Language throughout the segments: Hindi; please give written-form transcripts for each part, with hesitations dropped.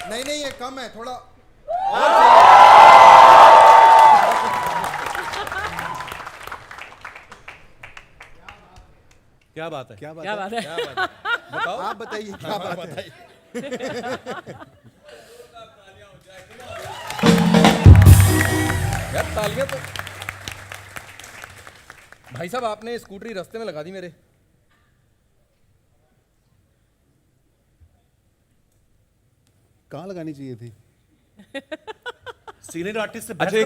नहीं नहीं, ये कम है थोड़ा। क्या बात है? क्या बात क्या है? बात है? क्या बात है? बताओ, आप बताइए क्या बात है? यार तालियां तो। भाई साहब आपने स्कूटरी रास्ते में लगा दी मेरे। कहाँ लगानी चाहिए थी? सीनियर आर्टिस्ट से अच्छा, ये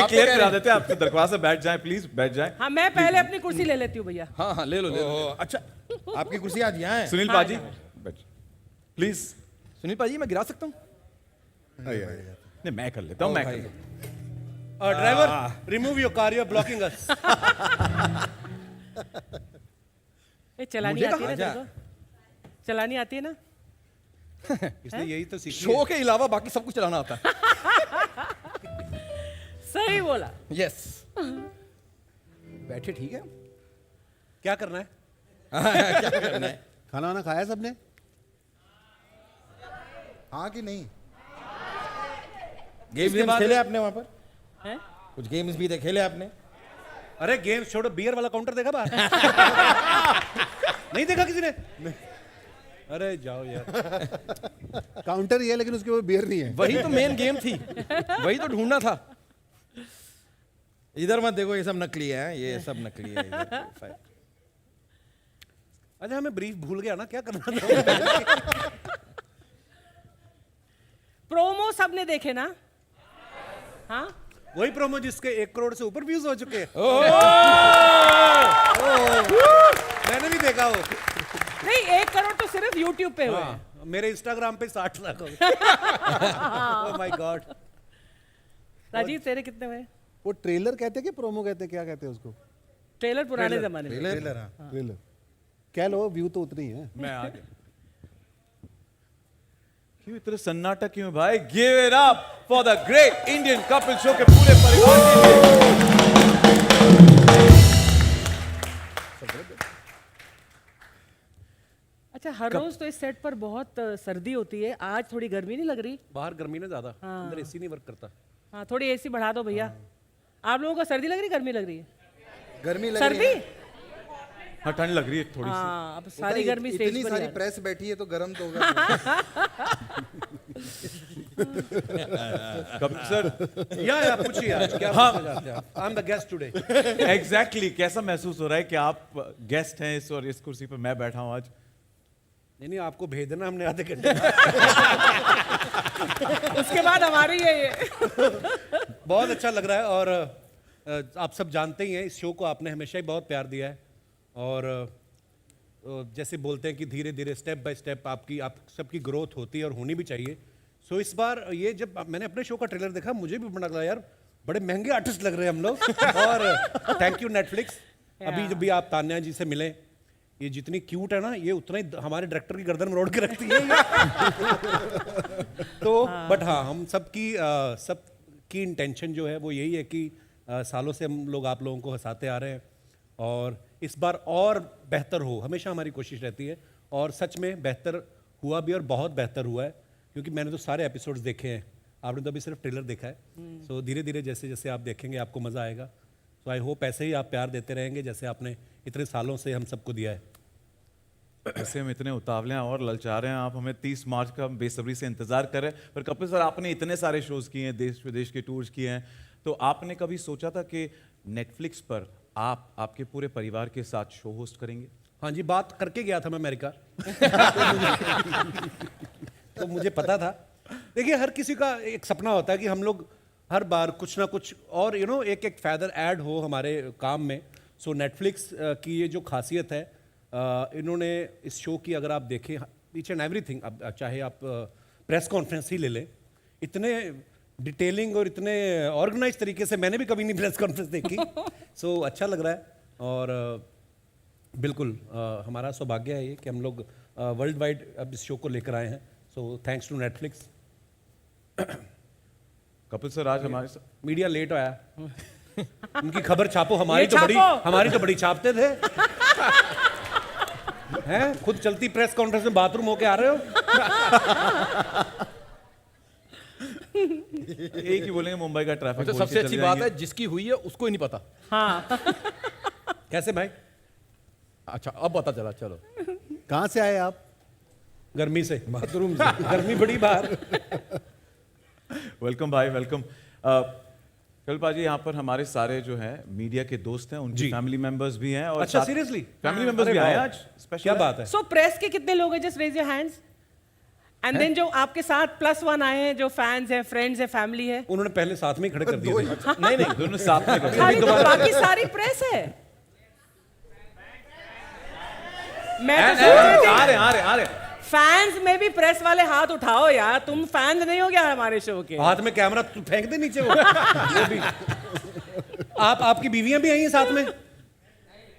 क्लियर करा देते हैं। आपके दरख्वास्त से बैठ जाएं प्लीज, बैठ जाएं। हाँ, मैं पहले अपनी कुर्सी ले लेती हूँ भैया। हाँ हाँ, ले लो ले लो। अच्छा, आपकी कुर्सी आज यहाँ है? सुनील हाँ, पाजी हाँ। बैठ प्लीज। सुनील पाजी मैं गिरा सकता हूँ? नहीं, मैं कर लेता हूँ, मैं कर भाई। लेता हूँ। Driver, remove your car, you are blocking us. ये चलानी मुझे आती है ना कहा तेरे को? चलानी आती है ना? इसने यही तो सीखी शो के अलावा बाकी सब कुछ चलाना आता है। सही बोला। यस। बैठे ठीक है। क्या करना है? क्या करना है? खाना वाना खाया सबने? हाँ कि नहीं? गेम्स खेले आपने वहां पर? हैं? कुछ गेम्स भी थे खेले आपने? अरे गेम्स छोड़ो, बियर वाला काउंटर देखा बाहर? नहीं देखा किसी ने? अरे जाओ यार। काउंटर ही है लेकिन उसके ऊपर बियर नहीं है। वही तो मेन गेम थी, वही तो ढूंढना था। इधर मत देखो, ये सब नकली है, ये सब नकली है इधर। अच्छा, हमें ब्रीफ भूल गया ना, क्या करना था? प्रोमो सबने देखे ना? हाँ, वही प्रोमो जिसके 1 करोड़ से ऊपर व्यूज हो चुके हैं। मैंने भी देखा वो। नहीं 1 करोड़ तो सिर्फ YouTube पे हुए हैं। हाँ, मेरे इंस्टाग्राम पे 60 लाख हो गए। Oh my God. राजीव तेरे कितने हुए? वो ट्रेलर कहते हैं कि प्रोमो कहते हैं, क्या कहते हैं उसको? ट्रेलर पुराने जमाने में। ट्रेलर। ट्रेलर कह लो, व्यू तो उतनी है। मैं आ गया। क्यों इतना सन्नाटा क्यों है भाई? Give it up for the great Indian couple show के पूरे परिवार के लिए। अच्छा, हर रोज तो इस सेट पर बहुत सर्दी होती है, आज थोड़ी गर्मी नहीं लग रही? बाहर गर्मी ना ज्यादा, हाँ। अंदर एसी नहीं वर्क करता। हाँ, थोड़ी एसी बढ़ा दो भैया। आप लोगों को सर्दी लग रही, गर्मी लग रही है? गर्मी लग सर्दी? रही है। हाँ, ठंड लग रही है थोड़ी सी। हाँ, अब सारी गर्मी स्टेज इतनी पर सारी ही आ रही प्रेस बैठी है तो गर्म तो होगा। कपिल सर, या पूछिए आज क्या हाँ। पूछना चाहते हैं आप? I am the guest today. Exactly कैसा महसूस हो रहा है कि आप गेस्ट हैं इस और इस कुर्सी पर मैं बैठा हूं आज? नहीं, आपको भेज देना हमने आधे घंटे। उसके बाद हमारी है ये। बहुत अच्छा लग रहा है और आप सब जानते ही हैं इस शो को आपने हमेशा ही बहुत प्यार दिया है और जैसे बोलते हैं कि धीरे धीरे स्टेप बाय स्टेप आप सबकी ग्रोथ होती है और होनी भी चाहिए। सो इस बार ये जब मैंने अपने शो का ट्रेलर देखा मुझे भी बड़ा लगा यार, बड़े महंगे आर्टिस्ट लग रहे हैं हम लोग। और थैंक यू नेटफ्लिक्स। अभी जब भी आप तान्या जी से मिले, ये जितनी क्यूट है ना, ये उतना ही हमारे डायरेक्टर की गर्दन मरोड़ के रखती है। तो बट हाँ, हम सबकी इंटेंशन जो है वो यही है कि सालों से हम लोग आप लोगों को हंसाते आ रहे हैं और इस बार और बेहतर हो, हमेशा हमारी कोशिश रहती है और सच में बेहतर हुआ भी और बहुत बेहतर हुआ है क्योंकि मैंने तो सारे एपिसोड्स देखे हैं, आपने तो अभी सिर्फ ट्रेलर देखा है। सो धीरे धीरे जैसे जैसे आप देखेंगे आपको मज़ा आएगा। सो आई होप ऐसे ही आप प्यार देते रहेंगे जैसे आपने इतने सालों से हम सबको दिया है। वैसे हम इतने उतावले हैं और ललचा रहे हैं, आप हमें 30 मार्च का बेसब्री से इंतजार कर रहे हैं। पर कपिल सर, आपने इतने सारे शोज किए हैं, देश विदेश के टूर्स किए हैं, तो आपने कभी सोचा था कि नेटफ्लिक्स पर आप आपके पूरे परिवार के साथ शो होस्ट करेंगे? हाँ जी, बात करके गया था मैं अमेरिका। तो मुझे पता था। देखिए, हर किसी का एक सपना होता है कि हम लोग हर बार कुछ ना कुछ और एक एक फैदर ऐड हो हमारे काम में। सो नेटफ्लिक्स की ये जो खासियत है, इन्होंने इस शो की अगर आप देखें ईच एंड एवरीथिंग, अब चाहे आप प्रेस कॉन्फ्रेंस ही ले लें, इतने डिटेलिंग और इतने ऑर्गेनाइज तरीके से मैंने भी कभी नहीं प्रेस कॉन्फ्रेंस देखी। सो अच्छा लग रहा है और बिल्कुल हमारा सौभाग्य है ये कि हम लोग वर्ल्ड वाइड अब इस शो को लेकर आए हैं। So thanks to Netflix. Kapil sir, आज हमारे साथ मीडिया लेट आया। उनकी खबर छापो, ये हमारी तो बड़ी छापते थे। हैं खुद चलती प्रेस कॉन्फ्रेंस में बाथरूम होके आ रहे हो? एक ही बोलेंगे मुंबई का ट्रैफिक। अच्छा, सबसे अच्छी बात है जिसकी हुई है उसको ही नहीं पता। हाँ कैसे भाई? अच्छा, अब पता चला। चलो, कहाँ से आए आप? गर्मी से, बाथरूम से। गर्मी बड़ी बाहर। वेलकम भाई, वेलकम। कल पाजी यहाँ पर हमारे सारे जो है मीडिया के दोस्त हैं, उनकी जी। फैमिली मेंबर्स भी हैं। और अच्छा, साथ- seriously? फैमिली मेंबर्स अरे भी आए वाह। आज स्पेशल। क्या बात है? सो प्रेस के कितने लोग हैं? Just raise your hands. And then जो आपके साथ +1 आए हैं, जो फैंस हैं, फ्रेंड्स हैं, फैमिली है। उन्होंने पहले साथ में ही खड़े कर दिए थे। नहीं नहीं, दोनों साथ में कर। खाली तो बाकी सारी प्रेस है। मैं तो सोच रही थी आ रहे। फैंस में भी प्रेस वाले हाथ उठाओ यार, तुम फैंस नहीं हो गया हमारे शो के? हाथ में कैमरा तू फेंक दे नीचे वो। ये भी। आपकी बीवियां भी आई हैं साथ में?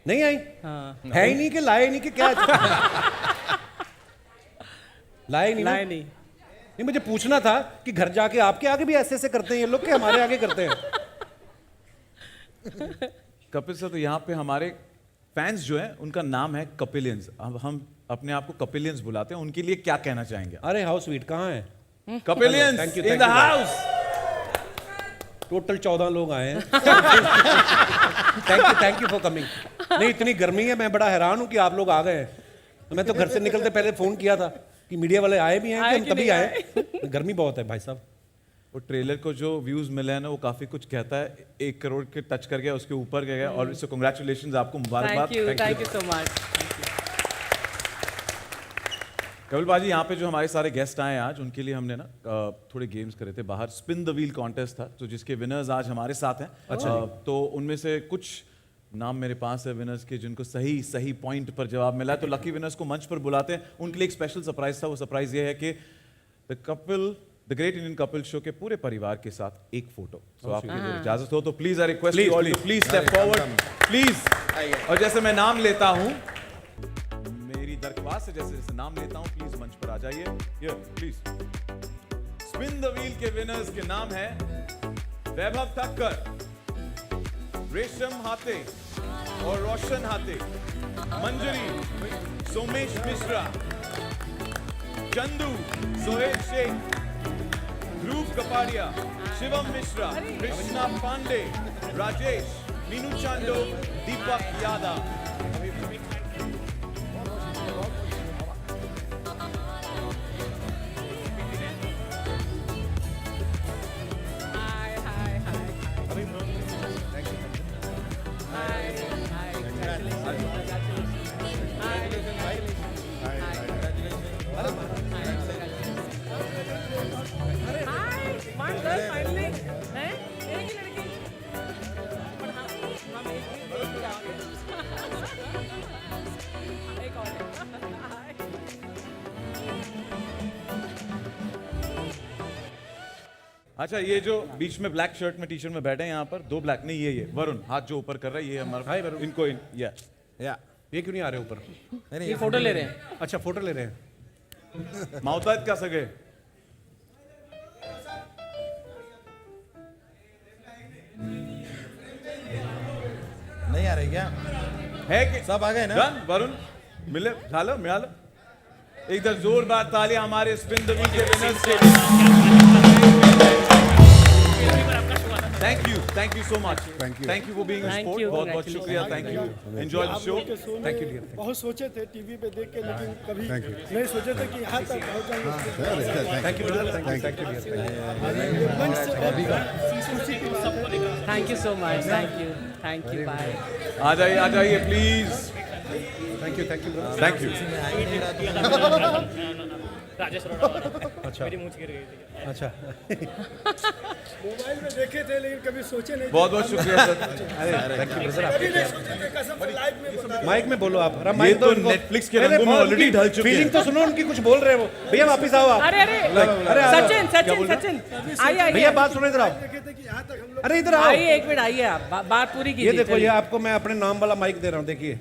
नहीं आई? हाँ। है ही नहीं कि लाए नहीं कि क्या? लाए नहीं ना? नहीं नहीं नहीं, मुझे पूछना था कि घर जाके आपके आगे भी ऐसे ऐसे करते हैं ये लोग कि हमारे आगे करते हैं? कपिल सर, तो यहाँ पे हमारे फैंस जो है उनका नाम है कपिलियंस। अब हम अपने आप को कपिलियंस बुलाते हैं, उनके लिए क्या कहना चाहेंगे? अरे हाउ स्वीट, कहाँ है? कपिलियंस Thank you, in thank the you, house. Total 14 लोग आए हैं। Thank you for coming. नहीं, इतनी गर्मी है, मैं बड़ा हैरान हूँ कि आप लोग आ गए हैं। तो मैं तो घर से निकलते पहले फोन किया था कि मीडिया वाले आए भी हैं कि आए हम कि तभी नहीं आए। गर्मी बहुत है भाई साहब। वो ट्रेलर को जो व्यूज मिले हैं ना, वो काफी कुछ कहता है। 1 करोड़ के टच कर गया, उसके ऊपर गया। और इससे कांग्रेचुलेशंस, आपको मुबारकबाद। Thank you so much. Kapil बाजी, यहाँ पे जो हमारे सारे गेस्ट आए हैं आज, उनके लिए हमने ना थोड़े गेम्स करे थे बाहर। स्पिन द व्हील कॉन्टेस्ट था, तो जिसके विनर्स आज हमारे साथ हैं। अच्छा। तो उनमें से कुछ नाम मेरे पास है विनर्स के, जिनको सही पॉइंट पर जवाब मिला है। तो लकी विनर्स को मंच पर बुलाते हैं। उनके लिए एक स्पेशल सरप्राइज था। वो सरप्राइज ये है कि the great Indian Kapil show के पूरे परिवार के साथ एक फोटो। तो आपकी अगर इजाजत हो तो please I request you all to please step forward please. और जैसे मैं नाम लेता हूं, मेरी दरख्वास्त है, जैसे जैसे नाम लेता हूं, प्लीज मंच पर आ जाइए। Here please. Spin the wheel के विनर्स के नाम है वैभव ठक्कर, रेशम हाथे और रोशन हाथे, मंजरी, सोमेश मिश्रा, चंदू, सोहेल शेख, ध्रुव कपाड़िया, शिवम मिश्रा, कृष्णा पांडे, राजेश, मीनू चांडो, दीपक यादव। अच्छा, ये जो बीच में ब्लैक शर्ट में टी-शर्ट में बैठे हैं यहाँ पर, 2 ब्लैक नहीं, ये वरुण हाथ जो ऊपर कर रहा है, ये हमारा। हाय वरुण। इनको या ये क्यों नहीं आ रहे ऊपर? ये फोटो ले रहे हैं। अच्छा, फोटो ले रहे हैं। माउताद का सगे। नहीं आ रही क्या? है कि सब आ गए ना? डन वरुण, मिळालं। एक बार जोरदार तालियां हमारे स्पिन द व्हील के विनर्स के लिए। Thank you so much. Thank you for being Thank sport. you, बहुत congratulations. शुक्रिया। Thank you. Enjoy the show. Thank you dear. बहुत सोचे थे टीवी पे देख के, लेकिन कभी नहीं सोचे थे कि यहाँ तक पहुँच जाएंगे। Thank you brother, thank you dear. मंच से बहुत खुशी की बात है। Thank you so much. Thank you bye. आ जाइए please. Thank you brother. Thank you. अच्छा अच्छा। मोबाइल में देखे थे लेकिन कभी सोचे नहीं थे। बहुत शुक्रिया सर। कभी नहीं सोचे थे, कसम से लाइव में बता। माइक में बोलो आप। ये तो नेटफ्लिक्स के रंगों में ऑलरेडी ढल चुके हैं। फीलिंग तो सुनो उनकी, कुछ बोल रहे हैं वो। भैया वापस आओ आप। अरे अरे सचिन आइए भैया बात सुनो, इधर आओ। देखे थे कि यहाँ तक हम लोग अरे इधर आओ। आइए, एक मिनट आइए आप, बात पूरी ये कीजिए। देखो, ये आपको मैं अपने नाम वाला माइक दे रहा हूँ। देखिए,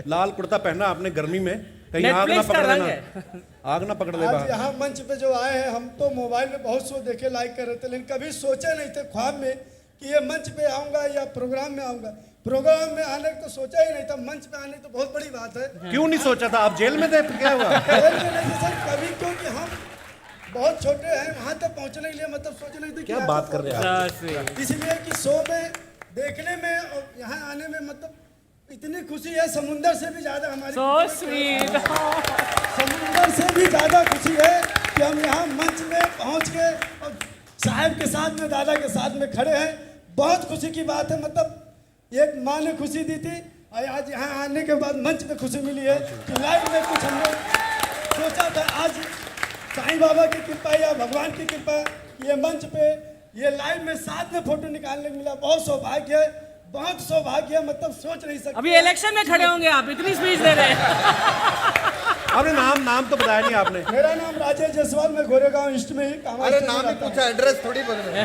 लाल कुर्ता पहना आपने गर्मी में, कहीं आग ना Netflix का पकड़ रंग लेना, आग ना पकड़ ले आज बाहर। यहाँ मंच पे जो आए हैं, हम तो मोबाइल में बहुत शो देखे, लाइक कर रहे थे, लेकिन कभी सोचे नहीं थे ख्वाब में कि ये मंच पे आऊँगा या प्रोग्राम में आऊँगा। प्रोग्राम में आने को तो सोचा ही नहीं था, मंच पे आने तो बहुत बड़ी बात है। क्यों नहीं सोचा था? आप जेल में थे, क्या हुआ? खेल में नहीं सर, कभी क्योंकि हम बहुत छोटे हैं, वहाँ तक पहुँचने के लिए मतलब सोच नहीं थे कि क्या यहाँ बात तक कर रहे हैं पहुँचा। इसलिए कि शो में देखने में और यहाँ आने में मतलब इतनी खुशी है, समुंदर से भी ज्यादा हमारी So sweet. समुंदर से भी ज्यादा खुशी है कि हम यहाँ मंच में पहुँच के और साहब के साथ में, दादा के साथ में खड़े हैं। बहुत खुशी की बात है, मतलब एक माँ ने खुशी दी थी और आज यहाँ आने के बाद मंच पे खुशी मिली है कि लाइव में कुछ हमने सोचा था। आज साईं बाबा की कृपा या भगवान की कृपा, ये मंच पे ये लाइव में साथ में फोटो निकालने को मिला, बहुत सौभाग्य है, बहुत सौभाग्य है, मतलब सोच नहीं सकते। अभी इलेक्शन में खड़े होंगे आप, इतनी स्पीच दे रहे हैं। आपने नाम तो बताया नहीं आपने। मेरा नाम राजेश जायसवाल, मैं गोरेगांव ईस्ट में ही काम। अरे नाम ही पूछा, एड्रेस थोड़ी बदले।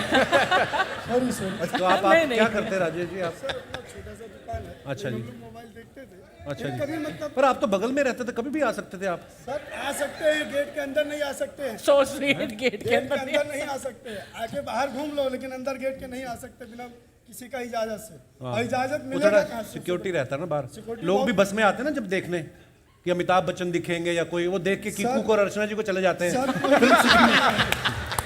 Sorry sorry. तो आप नहीं, क्या करते हैं राजेश जी आप? सर अपना छोटा सा दुकान है, अच्छा जी। हम लोग मोबाइल देखते थे। अच्छा जी। कभी मतलब पर आप तो बगल में रहते थे, कभी भी आ सकते थे आप। सर आ सकते हैं, गेट के अंदर नहीं आ सकते हैं। So sweet, गेट के गेट के अंदर अंदर नहीं आ सकते हैं, आके बाहर घूम लो, लेकिन अंदर गेट के नहीं आ सकते बिना किसी का इजाजत से। और इजाजत वो मिलेगा थोड़ा कहाँ से? सिक्योरिटी रहता है ना बाहर। Security लोग भी बहुत- बस में आते हैं ना जब देखने कि अमिताभ बच्चन दिखेंगे या कोई, वो देख के कीकू को और अर्चना जी को चले जाते हैं। सर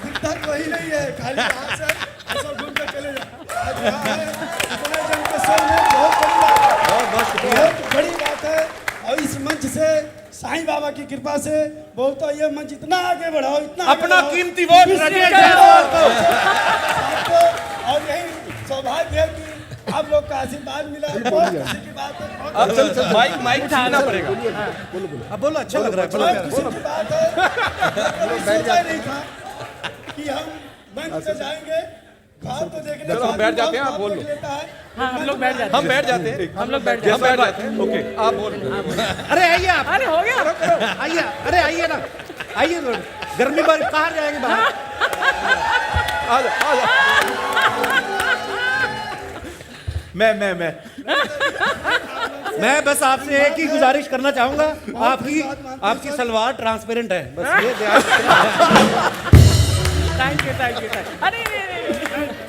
दिखता वही नहीं है, खाली यहाँ से ऐसा घूम के चले जाओ। आज यहाँ है, इतने जन के शो में बहुत बड़ी बात है, बहुत शुक्रिया। बहुत बड़ी बात है। और इस मंच से साईं बाबा की कृपा से बहुत, तो ये मंच इतना आगे बढ़ाओ, इतना आगे अपना बढ़ाओ। कीमती वोट राजेश जायसवाल को। आपको और यही सौभाग्य है कि आप लोग का आशीर्वाद मिला, बहुत खुशी की बात है। बहुत अब चल माइक छीनना पड़ेगा। अब बोलो, अच्छा लग रहा है, बोलो बहुत खुशी की बात है। कभी सोचा नहीं था कि हम मंच पे जाएंगे, भाव तो देखने चलो, हम बैठ जाते हैं, आप बोल लो। हाँ, हम लोग बैठ जाते हैं। हम बैठ जाते हैं, हम लोग बैठ हम जाते हैं। बैठ जाते हैं। ओके, आप बोल। अरे आइए आप, अरे हो गया। आइए, अरे आइए ना, आइए। गर्मी बार कहाँ जाएंगे बाहर? आ जा, आ जा। मैं बस आपसे एक ही गुजारिश करना चाहूंगा, आपकी सलवार ट्रांसपेरेंट है, बस ये ध्यान thank you, thank you, thank you. अरे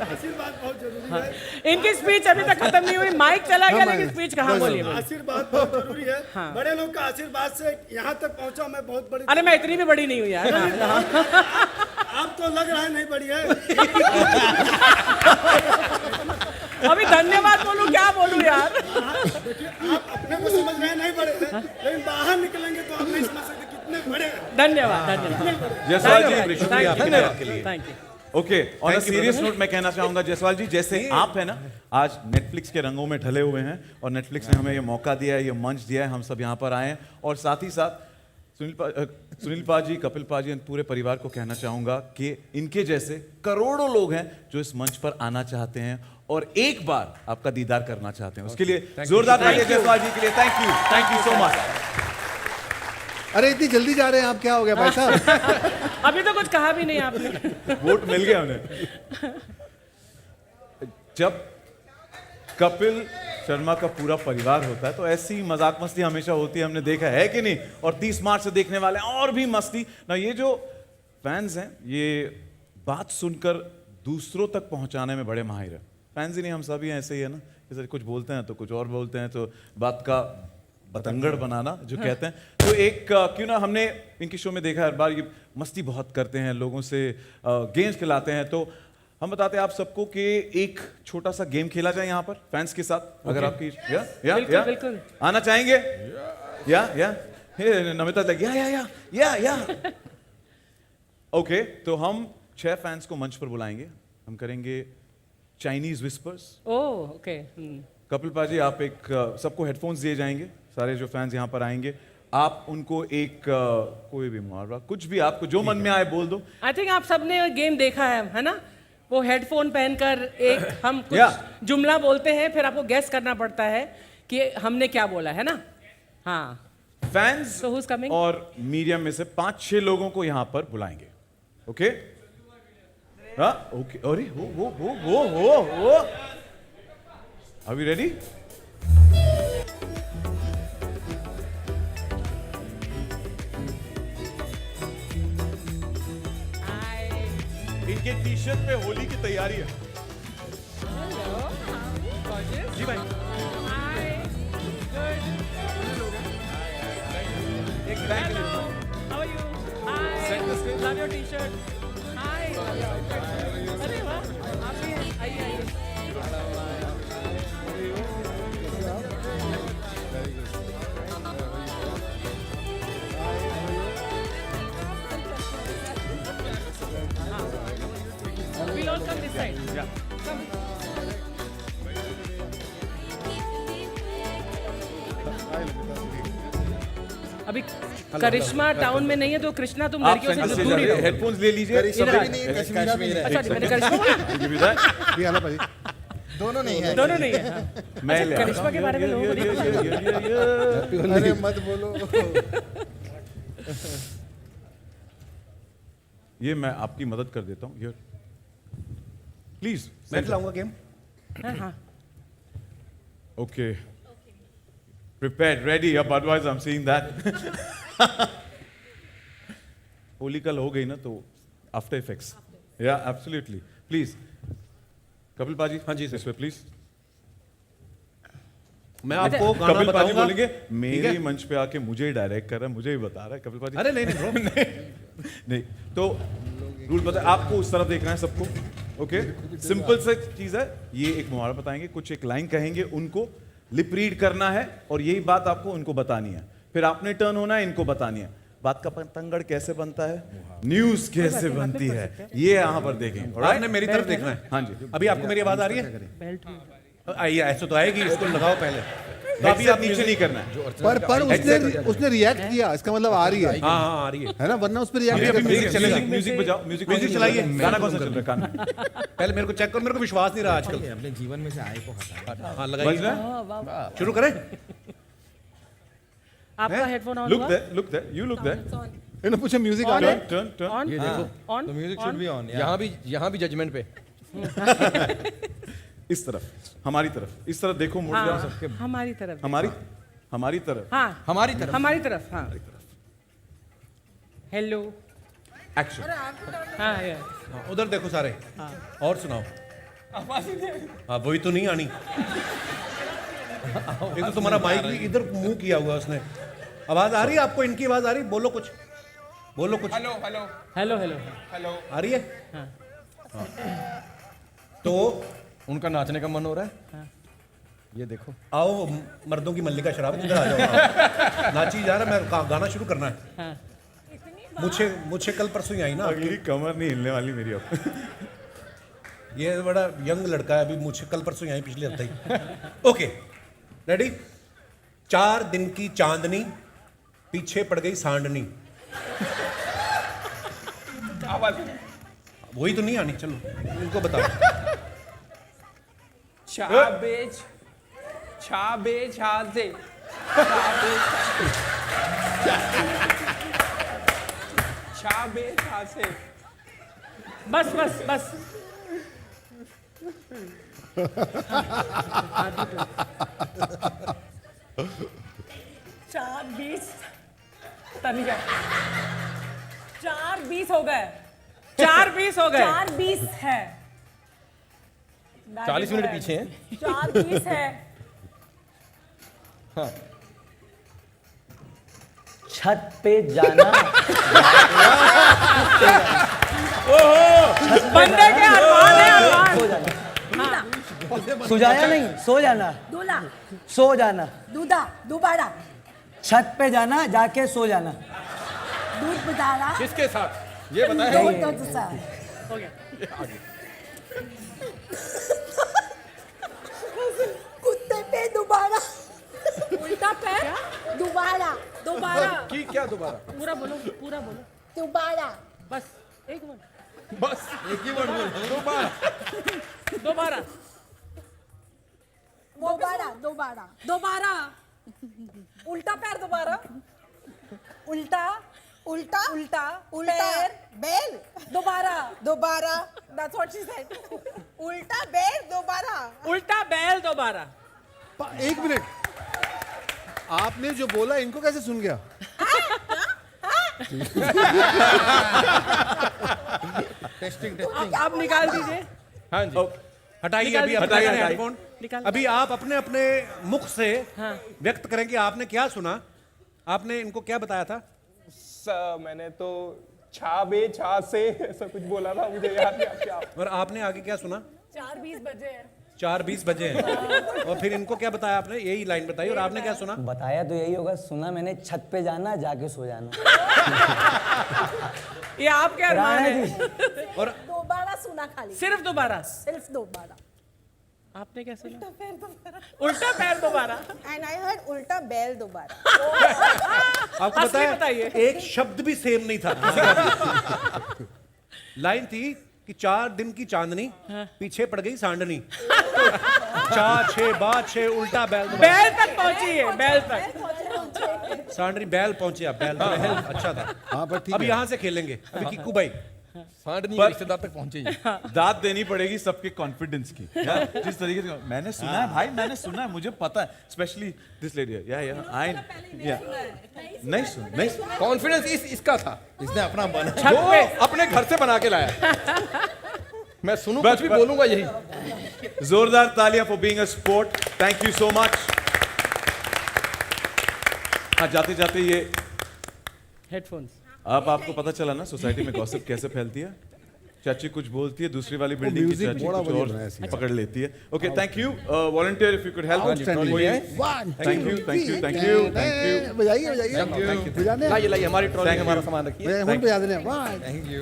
आशीर्वाद बहुत जरूरी है। इनकी स्पीच अभी तक खत्म नहीं हुई, माइक चला गया लेकिन स्पीच कहाँ बोली? आशीर्वाद बहुत जरूरी है। बड़े लोग का आशीर्वाद से यहाँ तक पहुँचा, मैं बहुत बड़ी। अरे मैं इतनी भी बड़ी नहीं हुई यार। आप तो लग रहा है नहीं बड़ी है। अभी धन्यवाद बोलूं, क्या बोलूं यार? देखिए, आप अपने को समझ रहे हैं नहीं बड़े हैं, लेकिन बाहर निकलेंगे तो आप नहीं समझ सकते कितने बड़े हैं। धन्यवाद, धन्यवाद। जायसवाल जी, शुक्रिया आपके Thank धन्यवाद के लिए। Thank you. Okay, on a serious note मैं कहना चाहूंगा जायसवाल जी, जैसे आप है ना आज नेटफ्लिक्स के रंगों में ढले हुए हैं और नेटफ्लिक्स ने हमें ये मौका दिया है, ये मंच दिया है, हम सब यहाँ पर आए हैं। और साथ ही साथ सुनील पाजी, कपिल पाजी, पूरे परिवार को कहना चाहूंगा कि इनके जैसे करोड़ों लोग हैं जो इस मंच पर आना चाहते हैं और एक बार आपका दीदार करना चाहते हैं। उसके लिए जोरदार तालियां जायसवाल जी के लिए। Thank you so much. अरे इतनी जल्दी जा रहे हैं आप, क्या हो गया भाई साहब? अभी तो कुछ कहा भी नहीं आपने। वोट मिल गया उन्हें। जब कपिल शर्मा का पूरा परिवार होता है तो ऐसी मजाक मस्ती हमेशा होती है, हमने देखा है कि नहीं? और 30 मार्च से देखने वाले हैं और भी मस्ती ना। ये जो फैंस हैं ये बात सुनकर दूसरों तक पहुंचाने में बड़े माहिर हैं। फैंस ही नहीं, हम सभी ऐसे ही है ना, जैसे कुछ बोलते हैं तो कुछ और बोलते हैं, तो बात का बतंगड़ बनाना जो कहते हैं। तो एक क्यों ना, हमने इनके शो में देखा हर बार ये मस्ती बहुत करते हैं, लोगों से गेम्स खिलाते हैं। तो हम बताते हैं आप सबको कि एक छोटा सा गेम खेला जाए यहाँ पर फैंस के साथ, अगर आपकी बिल्कुल, बिल्कुल। आना चाहेंगे? या नमिता तक या ओके, तो हम 6 फैंस को मंच पर बुलाएंगे। हम करेंगे चाइनीज विस्पर्स। ओह, ओके। कपिल पाजी, आप एक सबको हेडफोन्स दिए जाएंगे, सारे जो फैंस यहाँ पर आएंगे आप उनको एक कोई भी मुहावरा, कुछ भी आपको जो मन में आए बोल दो। आई थिंक आप सबने गेम देखा है ना? वो हेडफोन पहनकर एक हम कुछ जुमला बोलते हैं, फिर आपको गेस करना पड़ता है कि हमने क्या बोला है ना? हाँ। Fans So who's coming? और मीडियम में से 5-6 लोगों को यहाँ पर बुलाएंगे। ओके? हाँ, ओके। अरे हो। Are we ready? इनके टी-शर्ट पे होली की तैयारी है। जी भाई। Thank you. How are you? Hi. Love your t-shirt. Hi. अरे वाह, आप भी हैं? आइए आइए. We'll all come this side. Yeah. Come. अभी करिश्मा टाउन में नहीं है तो कृष्णा तुम आप लड़कियों सेंटर से से दूर ही रहो. हेडफोन्स ले लीजिए. इधर आ. कश्मीर है. अच्छा मैंने करिश्मा बोला? Give me that. ये आना भाई दोनों नहीं है. दोनों नहीं है. मैं ले करिश्मा के बारे में लोगों को नहीं पता. अरे मत बोलो. ये मैं आपकी मदद कर देता हूँ. प्लीज मैं खिलाऊंगा गेम. हाँ. Okay. Prepared, ready. Up, otherwise I'm seeing that. Holi कल हो गई ना तो after effects. Yeah, absolutely. Please. Kapil पाजी. हाँ जी, इस पे प्लीज. मैं आपको गाना कपिल पाजी बताऊंगा. बोलेंगे ठीक मेरे है? मंच पे आके मुझे ही डायरेक्ट कर रहा है, मुझे ही बता रहा है कपिल पाजी. अरे नहीं नहीं ब्रो. नहीं तो रूल पता है आपको. उस तरफ देखना है सबको. ओके सिंपल सा चीज है. ये एक मुहावरा बताएंगे, कुछ एक लाइन कहेंगे, उनको लिप रीड करना है और यही बात आपको उनको बतानी है. फिर आपने टर्न होना है, इनको बतानी है. बात का पतंगड़ कैसे बनता है, न्यूज कैसे बनती है, ये यहाँ पर देखें. आपने मेरी तरफ देखना है. हाँ जी. अभी आपको मेरी आवाज आ रही है? बेल्ट आइए, ऐसे तो आएगी. इसको लगाओ पहले. तो अभी आप नीचे नहीं करना है. पर उसने रिएक्ट किया, इसका मतलब आ रही है. हाँ हाँ आ रही है. है ना, वरना उस पर अभी रिएक्ट अभी कर. म्यूजिक चलेगा. म्यूजिक बजाओ. म्यूजिक चलाइए. गाना कौन सा चल रहा है कान में? पहले मेरे को चेक करो. मेरे को विश्वास नहीं रहा आजकल. अपने जीवन में से आय को हटा. हाँ बज लगाइए. रहा है? शुरू करें. आपका हेडफोन ऑन Look हुआ? there, look there, you look there. इन्होंने पूछा म्यूजिक आ रहा है. Turn, turn. ऑन ये देखो. ऑन तो म्यूजिक शुड बी ऑन. यहाँ भी जजमेंट पे. इस तरफ, हमारी तरफ. इस तरफ देखो, मुड़ जाओ सबके. हाँ, हमारी तरफ. हमारी तरफ. हाँ हमारी तरफ. हमारी तरफ. हाँ हेलो. एक्शन. हाँ ये हाँ, उधर देखो सारे. और सुनाओ. हाँ वही तो नहीं आनी. एक तो तुम्हारा माइक भी इधर मुंह किया हुआ है उसने. आवाज आ रही है आपको? इनकी आवाज आ रही? बोलो कुछ. बोलो कुछ. Hello hello. आ रही है? हाँ. तो उनका नाचने का मन हो रहा है. ये देखो. आओ मर्दों की मल्लिका शराब, इधर आ जाओ. नाची जा रहा. मैं गाना शुरू करना है. हाँ. मुझे कल परसों ही आई ना. अगली कमर नहीं हिलने वाली मेरी अब. ये बड़ा यंग लड़का है. अभी मुझे कल परसों ही आई, पिछले हफ्ते ही. Okay ready. 4 दिन की चांदनी, पीछे पड़ गई सांडनी. वही तो नहीं आनी. चलो इनको बताओ. बस बस बस. चार 20 तनिका. 4:20 हो गए. 4:20 हो गए. 4:20 है. 40 मिनट पीछे हैं. 4:20 है. छत पे जाना. बंदे के अरमान है. अरमान. सो जाना. सुजाया नहीं, सो जाना. दूल्हा. सो जाना. दूधा. दोबारा. छत पे जाना, जाके सो जाना. दूध बुझाना. किसके साथ ये बताएं. दो तो सा. हो गया. कुत्ते पे दोबारा. उल्टा पैर. दोबारा. दोबारा. की क्या दोबारा. पूरा बोलो, पूरा बोलो. दोबारा. बस एक मिनट. बस एक ही वर्ड बोल. दोबारा. दोबारा. दोबारा. दोबारा. दोबारा. उल्टा पैर. दोबारा. उल्टा. उल्टा. उल्टा. उल्टा. बेल. दोबारा. दोबारा. That's what she said. उल्टा बेल. दोबारा. उल्टा बैल. दोबारा. एक मिनट, आपने जो बोला इनको कैसे सुन गया? टेस्टिंग. आप निकाल दीजिए. हाँ जी. हटाइए. निकाल अभी दीजिए. हटाइए हटाइए. हेडफोन. निकाल. अभी आप अपने अपने मुख से हाँ. व्यक्त करें कि आपने क्या सुना. आपने इनको क्या बताया था? मैंने तो छा बे छा से ऐसा कुछ बोला था, मुझे याद नहीं आप क्या। और आपने आगे क्या सुना? 4:20 बजे हैं। 4:20 बजे हैं। और फिर इनको क्या बताया आपने? यही लाइन बताई। और आपने क्या सुना? बताया तो यही होगा, सुना मैंने छत पे जाना जाके सो जाना। ये आप क्या अरमान राणा है? जी, और दोबारा सुना खाली, सिर्फ दोबारा। सिर्फ दोबारा। आपने क्या सुना? उल्टा पैर दोबारा। उल्टा पैर दोबारा। एंड आई हर्ड उल्टा बैल दोबारा। आपको असली पता है बताइए। एक शब्द भी सेम नहीं था किसी का। लाइन थी कि 4 दिन की चांदनी, पीछे पड़ गई सांडनी। 4 6 बात 6 उल्टा बैल दोबारा। बैल तक पहुंची है, बैल तक। सांडनी बैल पहुंचे आप। बैल अच्छा था। हाँ पर ठीक अब है। यहाँ से खेलेंगे। अभी किक्कू भाई सांडनी के रिश्तेदार तक पहुंचे ही। दाद देनी पड़ेगी सबके कॉन्फिडेंस की यार। जिस तरीके से मैंने सुना है भाई, मैंने सुना है, मुझे पता है, स्पेशली दिस लेडी या आई नहीं सुन। कॉन्फिडेंस इसका था, इसने अपना बना छत जो पे। अपने घर से बना के लाया। मैं सुनूं कुछ भी बोलूंगा यही। जोरदार तालियां for being a sport. Thank you so much. हाँ, जाते जाते ये हेडफोन्स। अब आपको पता चला ना सोसाइटी में गॉसिप कैसे फैलती है। चाची कुछ बोलती है, दूसरी वाली बिल्डिंग की म्यूजिक चाची बड़ा कुछ बढ़िया और बनाया इसने। पकड़ लेती है। Okay, thank you volunteer, if you could help. Outstanding. Thank you बजाइए बजाने लाइए लाइए, हमारी ट्रॉली में हमारा सामान रखिए। हम बजा देने वाह थैंक यू।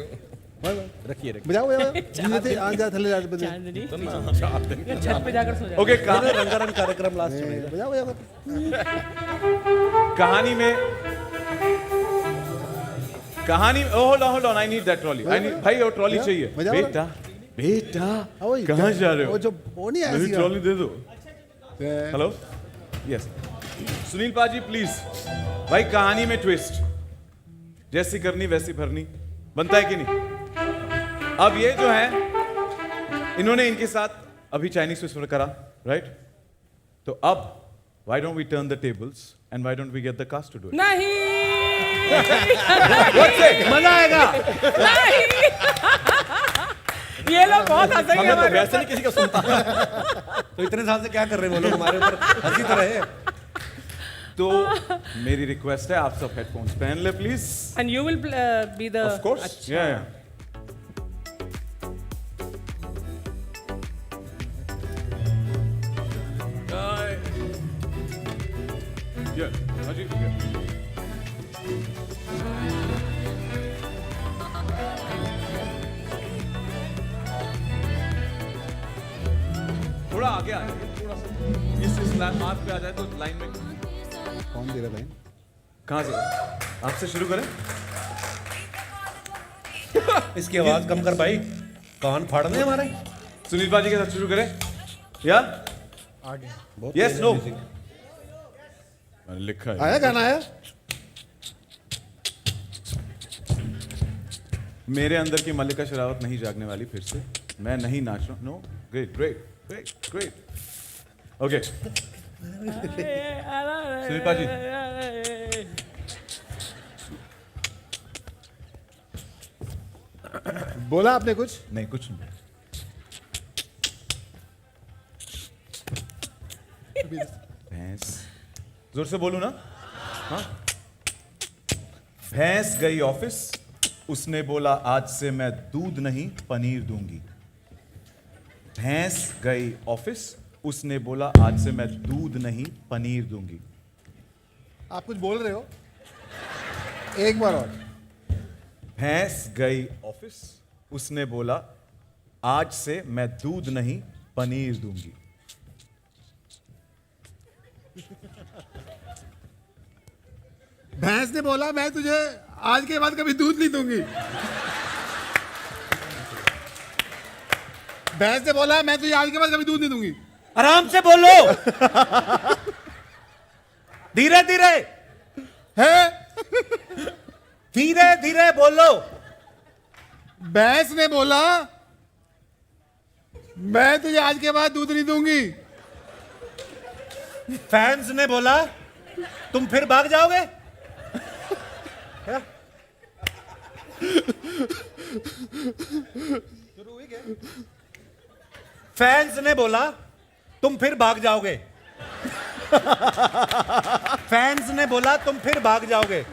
रखिए बजाओ बजाओ जीते आ जा थले जा बजे चांदनी छत पे जाकर सो जा। ओके, रंगारंग कार्यक्रम लास्ट में। बजाओ बजाओ कहानी hold on, I need that trolley. I need भाई, वो ट्रॉली चाहिए। बजाओ। बेटा बेटा वही, कहाँ जा रहे हो? वो जो वो नहीं आया मेरी सीगा। ट्रॉली दे दो। हेलो, यस सुनील पाजी प्लीज। भाई कहानी में ट्विस्ट, जैसी करनी वैसी भरनी, बनता है कि नहीं? अब ये जो है, इन्होंने इनके साथ अभी चाइनीज फिश करा, राइट? तो अब why don't we turn the tables and why don't we get the cast to do it? नहीं। मजा आएगा। ये लोग बहुत हंसेंगे हमें तो हमारे वैसे नहीं किसी का सुनता। तो इतने साल से क्या कर रहे हैं वो लोग हमारे ऊपर हंसी तो रहे। तो मेरी रिक्वेस्ट है, आप सब हेडफोन्स पहन ले please. And you will be the of course, या अजीब थोड़ा आगे आ जाइए, थोड़ा सा इस मार्क पे आ जाए तो लाइन में। कौन दे रहा था कहाँ से? आपसे शुरू करें? इसकी आवाज कम कर भाई, कान फाड़ दे हमारे। सुनील बाजी के साथ शुरू करें या आगे यस नो? मैंने लिखा है। आया गाना आया मेरे अंदर की मल्लिका शेरावत नहीं जागने वाली फिर से, मैं नहीं नाच रहा। No, great great great great. Okay Sunil paaji, बोला आपने कुछ नहीं कुछ नहीं। भैंस, जोर से बोलू ना? हाँ। भैंस गई ऑफिस, उसने बोला आज से मैं दूध नहीं पनीर दूंगी। भैंस गई ऑफिस, उसने बोला आज से मैं दूध नहीं पनीर दूंगी। आप कुछ बोल रहे हो एक बार और भैंस गई ऑफिस, उसने बोला आज से मैं दूध नहीं पनीर दूंगी। भैंस ने बोला मैं तुझे आज के बाद कभी दूध नहीं दूंगी। भैंस ने बोला मैं तुझे आज के बाद कभी दूध नहीं दूंगी। आराम से बोलो। धीरे धीरे है धीरे धीरे बोलो। भैंस ने बोला मैं तुझे आज के बाद दूध नहीं दूंगी। फैंस ने बोला तुम फिर भाग जाओगे। फैंस ने बोला तुम फिर भाग जाओगे। फैंस ने बोला तुम फिर भाग जाओगे।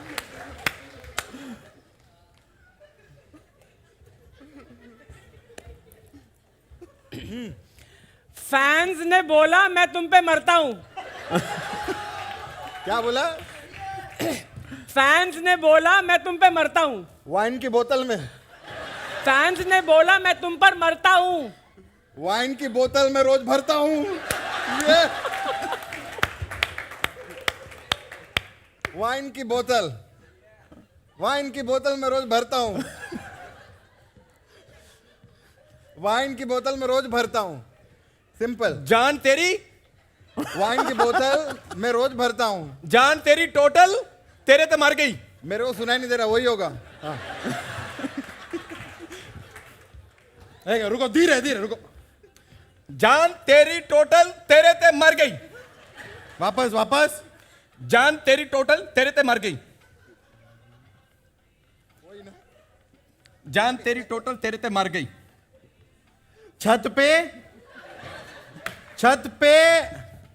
फैंस ने बोला मैं तुम पे मरता हूं। क्या बोला? फैंस ने बोला मैं तुम पे मरता हूं। वाइन की बोतल में। फैंस ने बोला मैं तुम पर मरता हूं। वाइन की बोतल में रोज भरता हूँ। ये वाइन की बोतल में रोज भरता हूँ। वाइन की बोतल में रोज भरता हूँ। सिंपल। जान तेरी वाइन की बोतल में रोज भरता हूँ। जान तेरी टोटल तेरे ते मर गई। मेरे को सुनाई नहीं दे रहा, वही होगा। रुको, धीरे धीरे रुको। जान तेरी टोटल तेरे ते मर गई। वापस। जान तेरी टोटल तेरे ते मर गई। जान तेरी टोटल तेरे ते मर गई। छत पे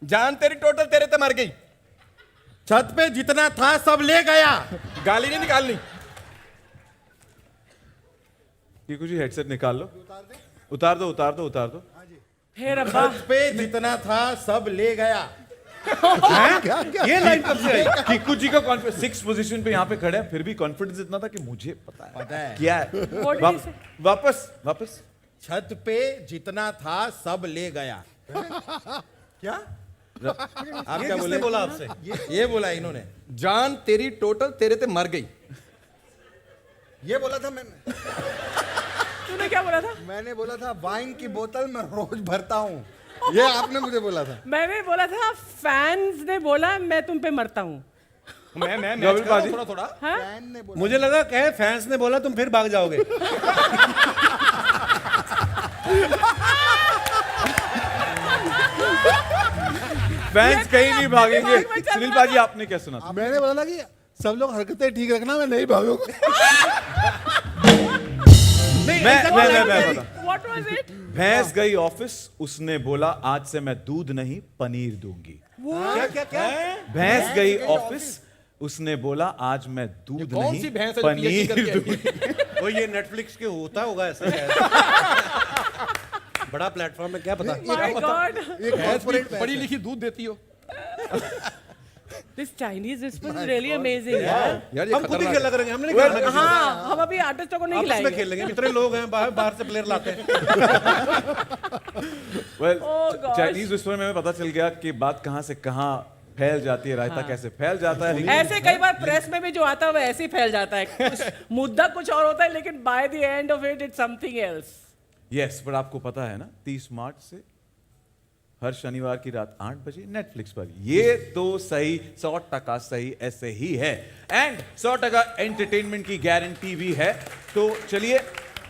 जान तेरी टोटल तेरे ते मर गई। छत पे जितना था सब ले गया। गाली नहीं निकालनी। ये कुछ हेडसेट निकाल लो। उतार दो। हे रब्बा, छत पे जितना था सब ले गया। ये लाइन कब से आई? कीकू जी का कॉन्फिडेंस 6th पोजीशन पे यहाँ पे खड़े हैं, फिर भी कॉन्फिडेंस इतना था कि मुझे पता है क्या है। What did he say? वापस छत पे जितना था सब ले गया। क्या आप क्या बोले? बोला आपसे? ये बोला इन्होंने। जान तेरी टोटल तेरे ते मर गई। ये बोला था मैंने। तूने क्या बोला था? मैंने बोला था वाइन की बोतल में रोज भरता हूँ। ये आपने मुझे बोला था। मैंने बोला था फैंस ने बोला मैं तुम पे मरता हूं। मैं थोड़ा हाँ? फैन ने बोला। मुझे लगा कहे फैंस ने बोला तुम फिर भाग जाओगे। फैंस कहीं नहीं भागेंगे। सुनील बाजी आपने क्या सुना था? मैंने बोला था कि सब लोग हरकतें ठीक रखना, मैं नहीं भागूंगा। मैं बता। What was it? भैंस गई ऑफिस, उसने बोला आज से मैं दूध नहीं पनीर दूंगी। क्या? भैंस गई ऑफिस, उसने बोला आज मैं दूध कौन नहीं सी भैंस है जो PhD पनीर करके आई दूंगी। वो ये नेटफ्लिक्स के होता होगा ऐसा शायद। बड़ा प्लेटफॉर्म है, क्या पता। My God. ये कॉर्पोरेट पढ़ी लिखी दूध देती हो। This Chinese whisper is really amazing यार। यार ये हम खुद ही खतरनाक खेलना करेंगे, हमने नहीं खेलना किसी को। हाँ, हम अभी आर्टिस्टों को नहीं आपस में खिलाएंगे। खेल लेंगे, इतने लोग हैं, बाहर से प्लेयर लाते हैं। Well Oh gosh. Chinese whisper में हमें पता चल गया कि बात कहां से कहां फैल जाती है, रायता कैसे फैल जाता है। ऐसे कई बार प्रेस में भी जो आता है वो ऐसे ही फैल जाता है। मुद्दा कुछ और होता है लेकिन by the end of it it's something else. Yes, पर आपको पता है ना 30 मार्च से हर शनिवार की रात 8 बजे नेटफ्लिक्स पर। ये तो सही 100% सही ऐसे ही है, एंड 100% एंटरटेनमेंट की गारंटी भी है। तो चलिए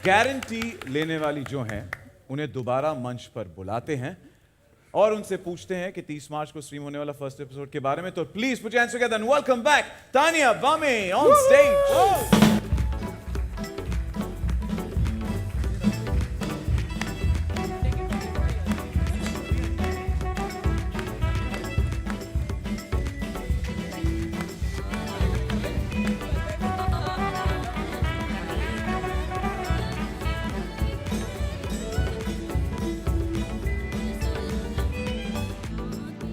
गारंटी लेने वाली जो हैं उन्हें दोबारा मंच पर बुलाते हैं और उनसे पूछते हैं कि 30 मार्च को स्ट्रीम होने वाला फर्स्ट एपिसोड के बारे में। तो please put your hands together and welcome back Tania Wame on stage.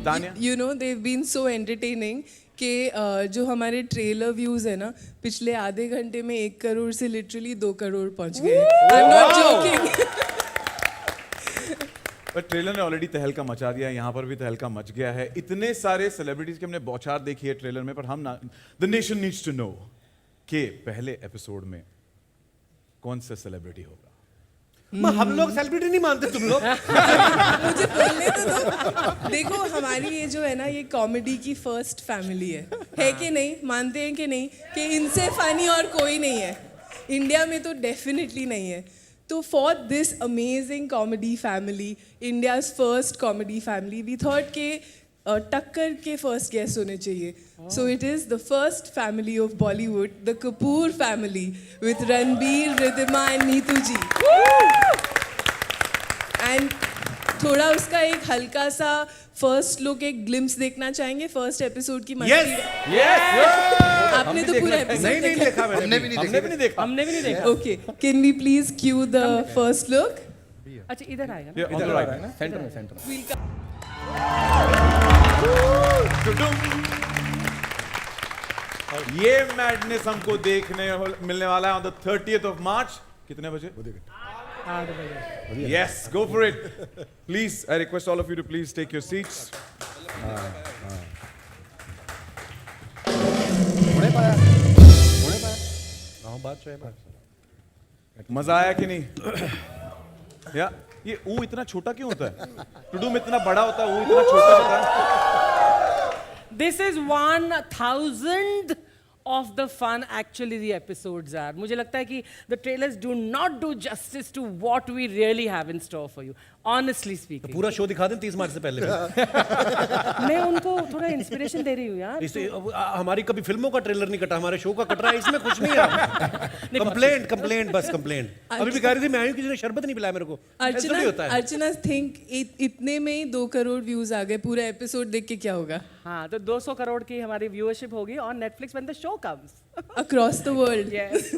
Tania, you know they've been so entertaining कि जो हमारे ट्रेलर व्यूज है ना, पिछले आधे घंटे में 1 करोड़ से लिटरली 2 करोड़ पहुंच गए। I am not joking. पर ट्रेलर ने ऑलरेडी तहलका मचा दिया है, यहाँ पर भी तहलका मच गया है। इतने सारे सेलिब्रिटीज की हमने बौछार देखी है ट्रेलर में, पर हम the nation needs to know कि पहले एपिसोड में कौन सा सेलिब्रिटी होगा। हम लोग सेलिब्रिटी नहीं मानते तुम लोग। मुझे बोलने तो दो। देखो हमारी ये जो है ना, ये कॉमेडी की फर्स्ट फैमिली है कि नहीं? मानते हैं कि नहीं कि इनसे फनी और कोई नहीं है इंडिया में? तो डेफिनेटली नहीं है। तो for this amazing comedy family, India's first comedy family, we thought के टक्कर के फर्स्ट गेस्ट होने चाहिए। So it is the first family of Bollywood, the Kapoor family with Ranbir, Riddhima and Neetu ji. And थोड़ा उसका एक हल्का सा फर्स्ट लुक, एक ग्लिम्स देखना चाहेंगे फर्स्ट एपिसोड की मस्ती। आपने तो पूरा एपिसोड नहीं देखा मैंने। हमने भी नहीं देखा। हमने भी नहीं देखा। Okay, can we please cue the first look? अच्छा इधर आएगा ना? Yeah, on the right. Centre में सेंटर में We'll come. ये मैडनेस हमको देखने मिलने वाला है on the 30th of March. कितने बजे? 8 बजे। Yes, go for it. Please, I request all of you to please take your seats. मजा आया कि नहीं? या ये ऊ इतना छोटा क्यों होता है? टुडुम इतना बड़ा होता है, ऊ इतना छोटा होता है. This is 1,000th of the fun actually the episodes are. मुझे लगता है कि the trailers do not do justice to what we really have in store for you. Honestly speaking. पूरा शो दिखा दें 30 मार्च से पहले भी। मैं उनको थोड़ा इंस्पिरेशन दे रही हूँ यार। इससे हमारी कभी फिल्मों का ट्रेलर नहीं कटा, हमारे शो का कट रहा है, इसमें कुछ नहीं है। कंप्लेंट बस कंप्लेंट। अभी भी कह रही थी मैं आई हूँ, किसी ने शरबत नहीं पिलाया मेरे को। ऐसा भी होता है। अर्चना थिंक इतने में ही 2 करोड़ व्यूज आ गए, पूरा एपिसोड देख के क्या होगा? हाँ तो 200 करोड़ की हमारी व्यूअरशिप होगी on Netflix when the show comes across the world. Yes.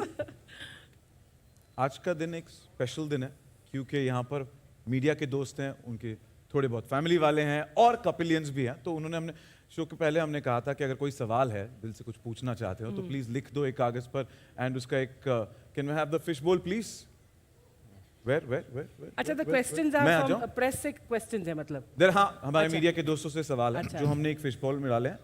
आज का दिन एक स्पेशल दिन है क्योंकि यहाँ पर मीडिया के दोस्त हैं, उनके थोड़े बहुत फैमिली वाले हैं और कपिलियंस भी हैं। तो उन्होंने हमने शो के पहले हमने कहा था कि अगर कोई सवाल है, दिल से कुछ पूछना चाहते हो तो प्लीज लिख दो एक कागज पर एंड उसका एक can we have the fish bowl please? Where अच्छा the questions are from press से क्वेश्चंस है मतलब? देयर हाँ हमारे मीडिया के दोस्तों से सवाल है अच्छा। जो हमने एक फिश बॉल में डाले हैं।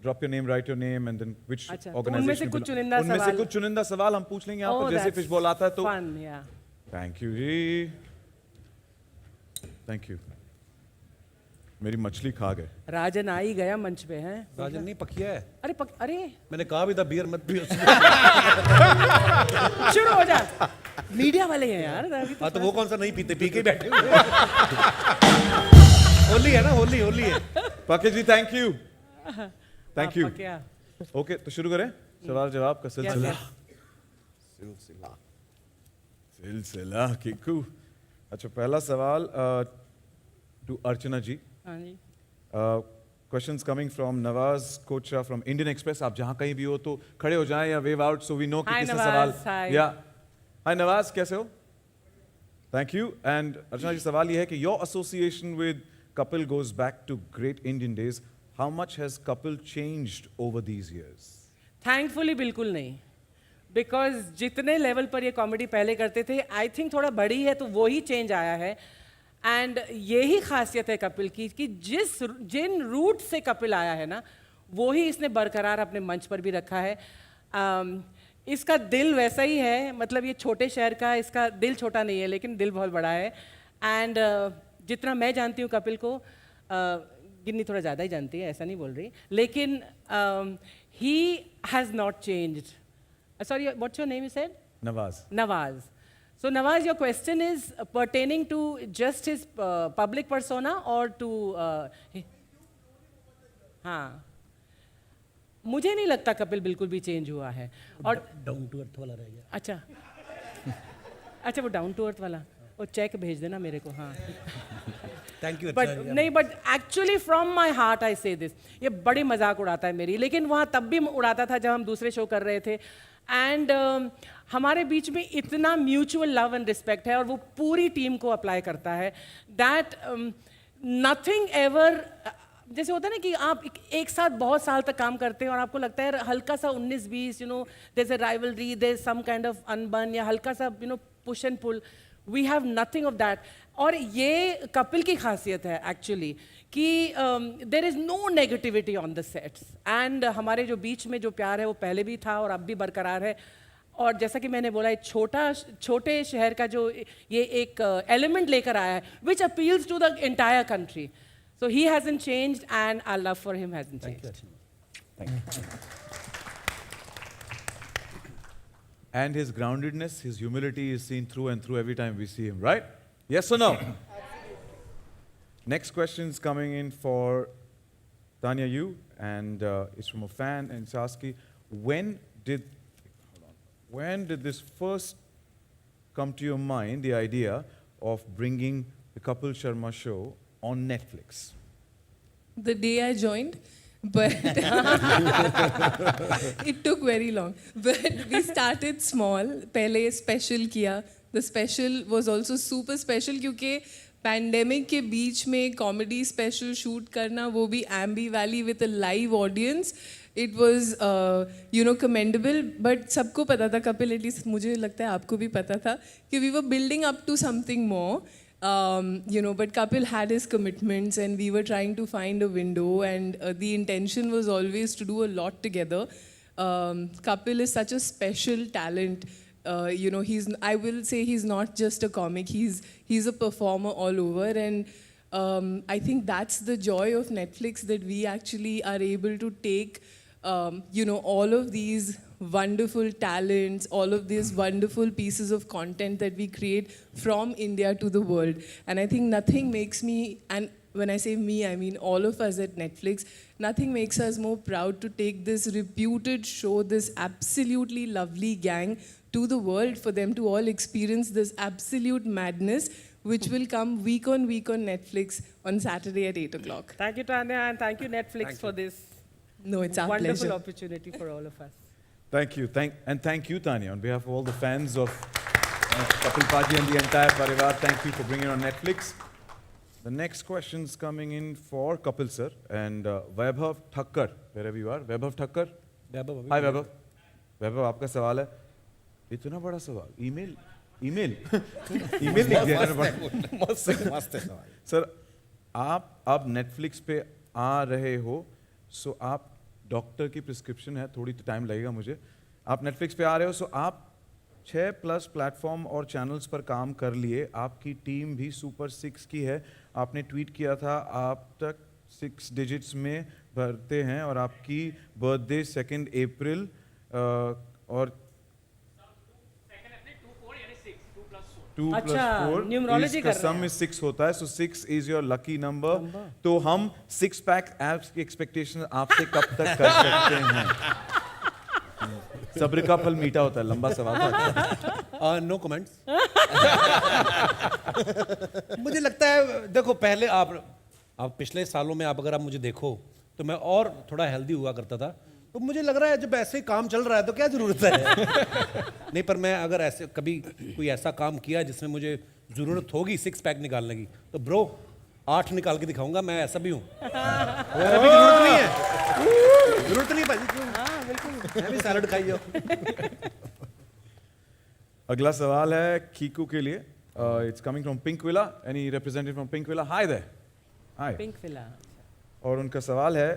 Drop your name, write your name and then which अच्छा, तो ऑर्गेनाइजेशन। उनमें से कुछ चुनिंदा उनमें से सवाल। कुछ चुनिंदा सवाल हम पूछ लेंगे यहाँ पर जैसे फिश बॉल आता है तो। फन या। थैंक यू जी, थैंक यू। मेरी मछली खा गए। राजन आ ही गया मंच पे हैं। राजन नहीं पकिया है। अरे मैंने कहा भी था बियर मत पियो। शुरू हो जा। मीडिया वाले हैं यार अभी हाँ तो वो कौन सा नहीं पीते, पी के बैठे हुए। होली है ना, होली है। पके जी थैंक यू, थैंक यू। क्या ओके तो शुरू करें सवाल जवाब का सिलसिला। सिलसिला किकू। अच्छा पहला सवाल टू अर्चना जी। हाँ जी। Questions coming from Nawaz Kocha from Indian Express. आप जहां कहीं भी हो तो खड़े हो जाएं या wave out so we know कि Hi, किससे नवाज, सवाल। hi. या हाय नवाज, कैसे हो? Thank you. And Archana ji सवाल ये है कि your association with Kapil goes back to great Indian days. How much has Kapil changed over these years? Thankfully बिल्कुल नहीं, बिकॉज जितने लेवल पर ये कॉमेडी पहले करते थे आई थिंक थोड़ा बड़ी है तो वो ही चेंज आया है। एंड यही खासियत है कपिल की कि जिन रूट से कपिल आया है ना वो ही इसने बरकरार अपने मंच पर भी रखा है। इसका दिल वैसा ही है, मतलब ये छोटे शहर का, इसका दिल छोटा नहीं है लेकिन दिल बहुत बड़ा है। एंड जितना मैं जानती हूँ कपिल को, गिन्नी थोड़ा ज़्यादा ही जानती है, ऐसा नहीं बोल रही, लेकिन he has not changed. Sorry, what's your name you said? Nawaz. Nawaz. So Nawaz, your question is pertaining to just his public persona or to... हाँ, मुझे नहीं लगता कपिल बिल्कुल भी चेंज हुआ है। और डाउन टू अर्थ वाला रह गया। अच्छा वो डाउन टू अर्थ वाला, वो चेक भेज देना मेरे को। हाँ थैंक यू। बट नहीं, but actually from my heart I से दिस। ये बड़ी मजाक उड़ाता है मेरी, लेकिन वहाँ तब भी उड़ाता था जब हम दूसरे शो कर रहे थे। एंड हमारे बीच में इतना म्यूचुअल लव एंड रिस्पेक्ट है और वो पूरी टीम को अप्लाई करता है दैट नथिंग एवर, जैसे होता है ना कि आप एक साथ बहुत साल तक काम करते हैं और आपको लगता है हल्का सा 19-20 you know there is a rivalry, there is some kind of अनबन या हल्का सा you know push and pull. We have nothing of that. और ये कपिल की खासियत है एक्चुअली कि there is no negativity on the sets. And हमारे जो बीच में जो प्यार है वो पहले भी था और अब भी बरकरार है। और जैसा कि मैंने बोला, छोटे शहर का जो ये एक एलिमेंट लेकर आया है which appeals to the entire country. So he hasn't changed and our love for him hasn't changed. And his groundedness, his humility is seen through and through every time we see him, right? Yes or no? Next question is coming in for Tanya Yu, and it's from a fan, and it's asking, when did this first come to your mind, the idea of bringing the Kapil Sharma show on Netflix? The day I joined, but it took very long. But we started small. पहले special किया, the special was also super special क्योंकि पैंडेमिक के बीच में कॉमेडी स्पेशल शूट करना, वो भी Aamby Valley with a live audience, it was commendable. But सबको पता था, कपिल एटलीस्ट मुझे लगता है आपको भी पता था कि we were building up to something more. But Kapil had his commitments and we were trying to find a window, and the intention was always to do a lot together. Kapil is such a special talent. I will say he's not just a comic, he's a performer all over, and I think that's the joy of Netflix, that we actually are able to take all of these wonderful talents, all of these wonderful pieces of content that we create from India to the world. And I think nothing makes me, and when I say me, I mean all of us at Netflix, nothing makes us more proud to take this reputed show, this absolutely lovely gang, to the world, for them to all experience this absolute madness, which will come week on Netflix on Saturday at 8 o'clock. Thank you, Tanya, and thank you, Netflix, for this No, it's our wonderful pleasure. opportunity for all of us. Thank you. Thank you, Tanya. On behalf of all the fans of Kapil Paji and the entire Parivar, thank you for bringing it on Netflix. The next question's coming in for Kapil sir and Vaibhav Thakkar, wherever you are. Vaibhav Thakkar. Hi, Vaibhav. Vaibhav, आपका सवाल है. इतना बड़ा सवाल. ईमेल लिख दिया मैंने. मस्त है सवाल. सर, आप अब नेटफ्लिक्स पे आ रहे हो, सो आप डॉक्टर की प्रिस्क्रिप्शन है, थोड़ी तो टाइम लगेगा मुझे. आप नेटफ्लिक्स पे आ रहे हो, सो आप 6+ प्लेटफॉर्म और चैनल्स पर काम कर लिए. आपकी टीम भी सुपर 6 की है. आपने ट्वीट किया था आप तक 6 डिजिट्स में भरते हैं, और आपकी बर्थडे 2 अप्रैल और 2 + 4 न्यूमरोलॉजी कर रहे सम में 6 होता है, सो 6 इज योर लकी नंबर. तो हम 6 पैक एप्स की एक्सपेक्टेशन आपसे कब तक कर सकते हैं? सब्र का फल मीठा होता है. लंबा सवाल था. No comments. मुझे लगता है, देखो, पहले आप पिछले सालों में अगर आप मुझे देखो तो मैं और थोड़ा हेल्दी हुआ करता था. तो मुझे लग रहा है जब ऐसे काम चल रहा है तो क्या जरूरत है. नहीं, पर मैं अगर ऐसे कभी कोई ऐसा काम किया जिसमें मुझे जरूरत होगी 6 पैक निकालने की, तो ब्रो 8 निकाल के दिखाऊंगा. मैं ऐसा भी हूँ. अभी जरूरत नहीं है. जरूरत नहीं भाजी. बिल्कुल. मैं भी सैलड खाई जाओ. अगला सवाल है कीकू के लिए. It's coming from Pinkvilla. Any representative from Pinkvilla? Hi there. Hi. Pinkvilla. और उनका सवाल है,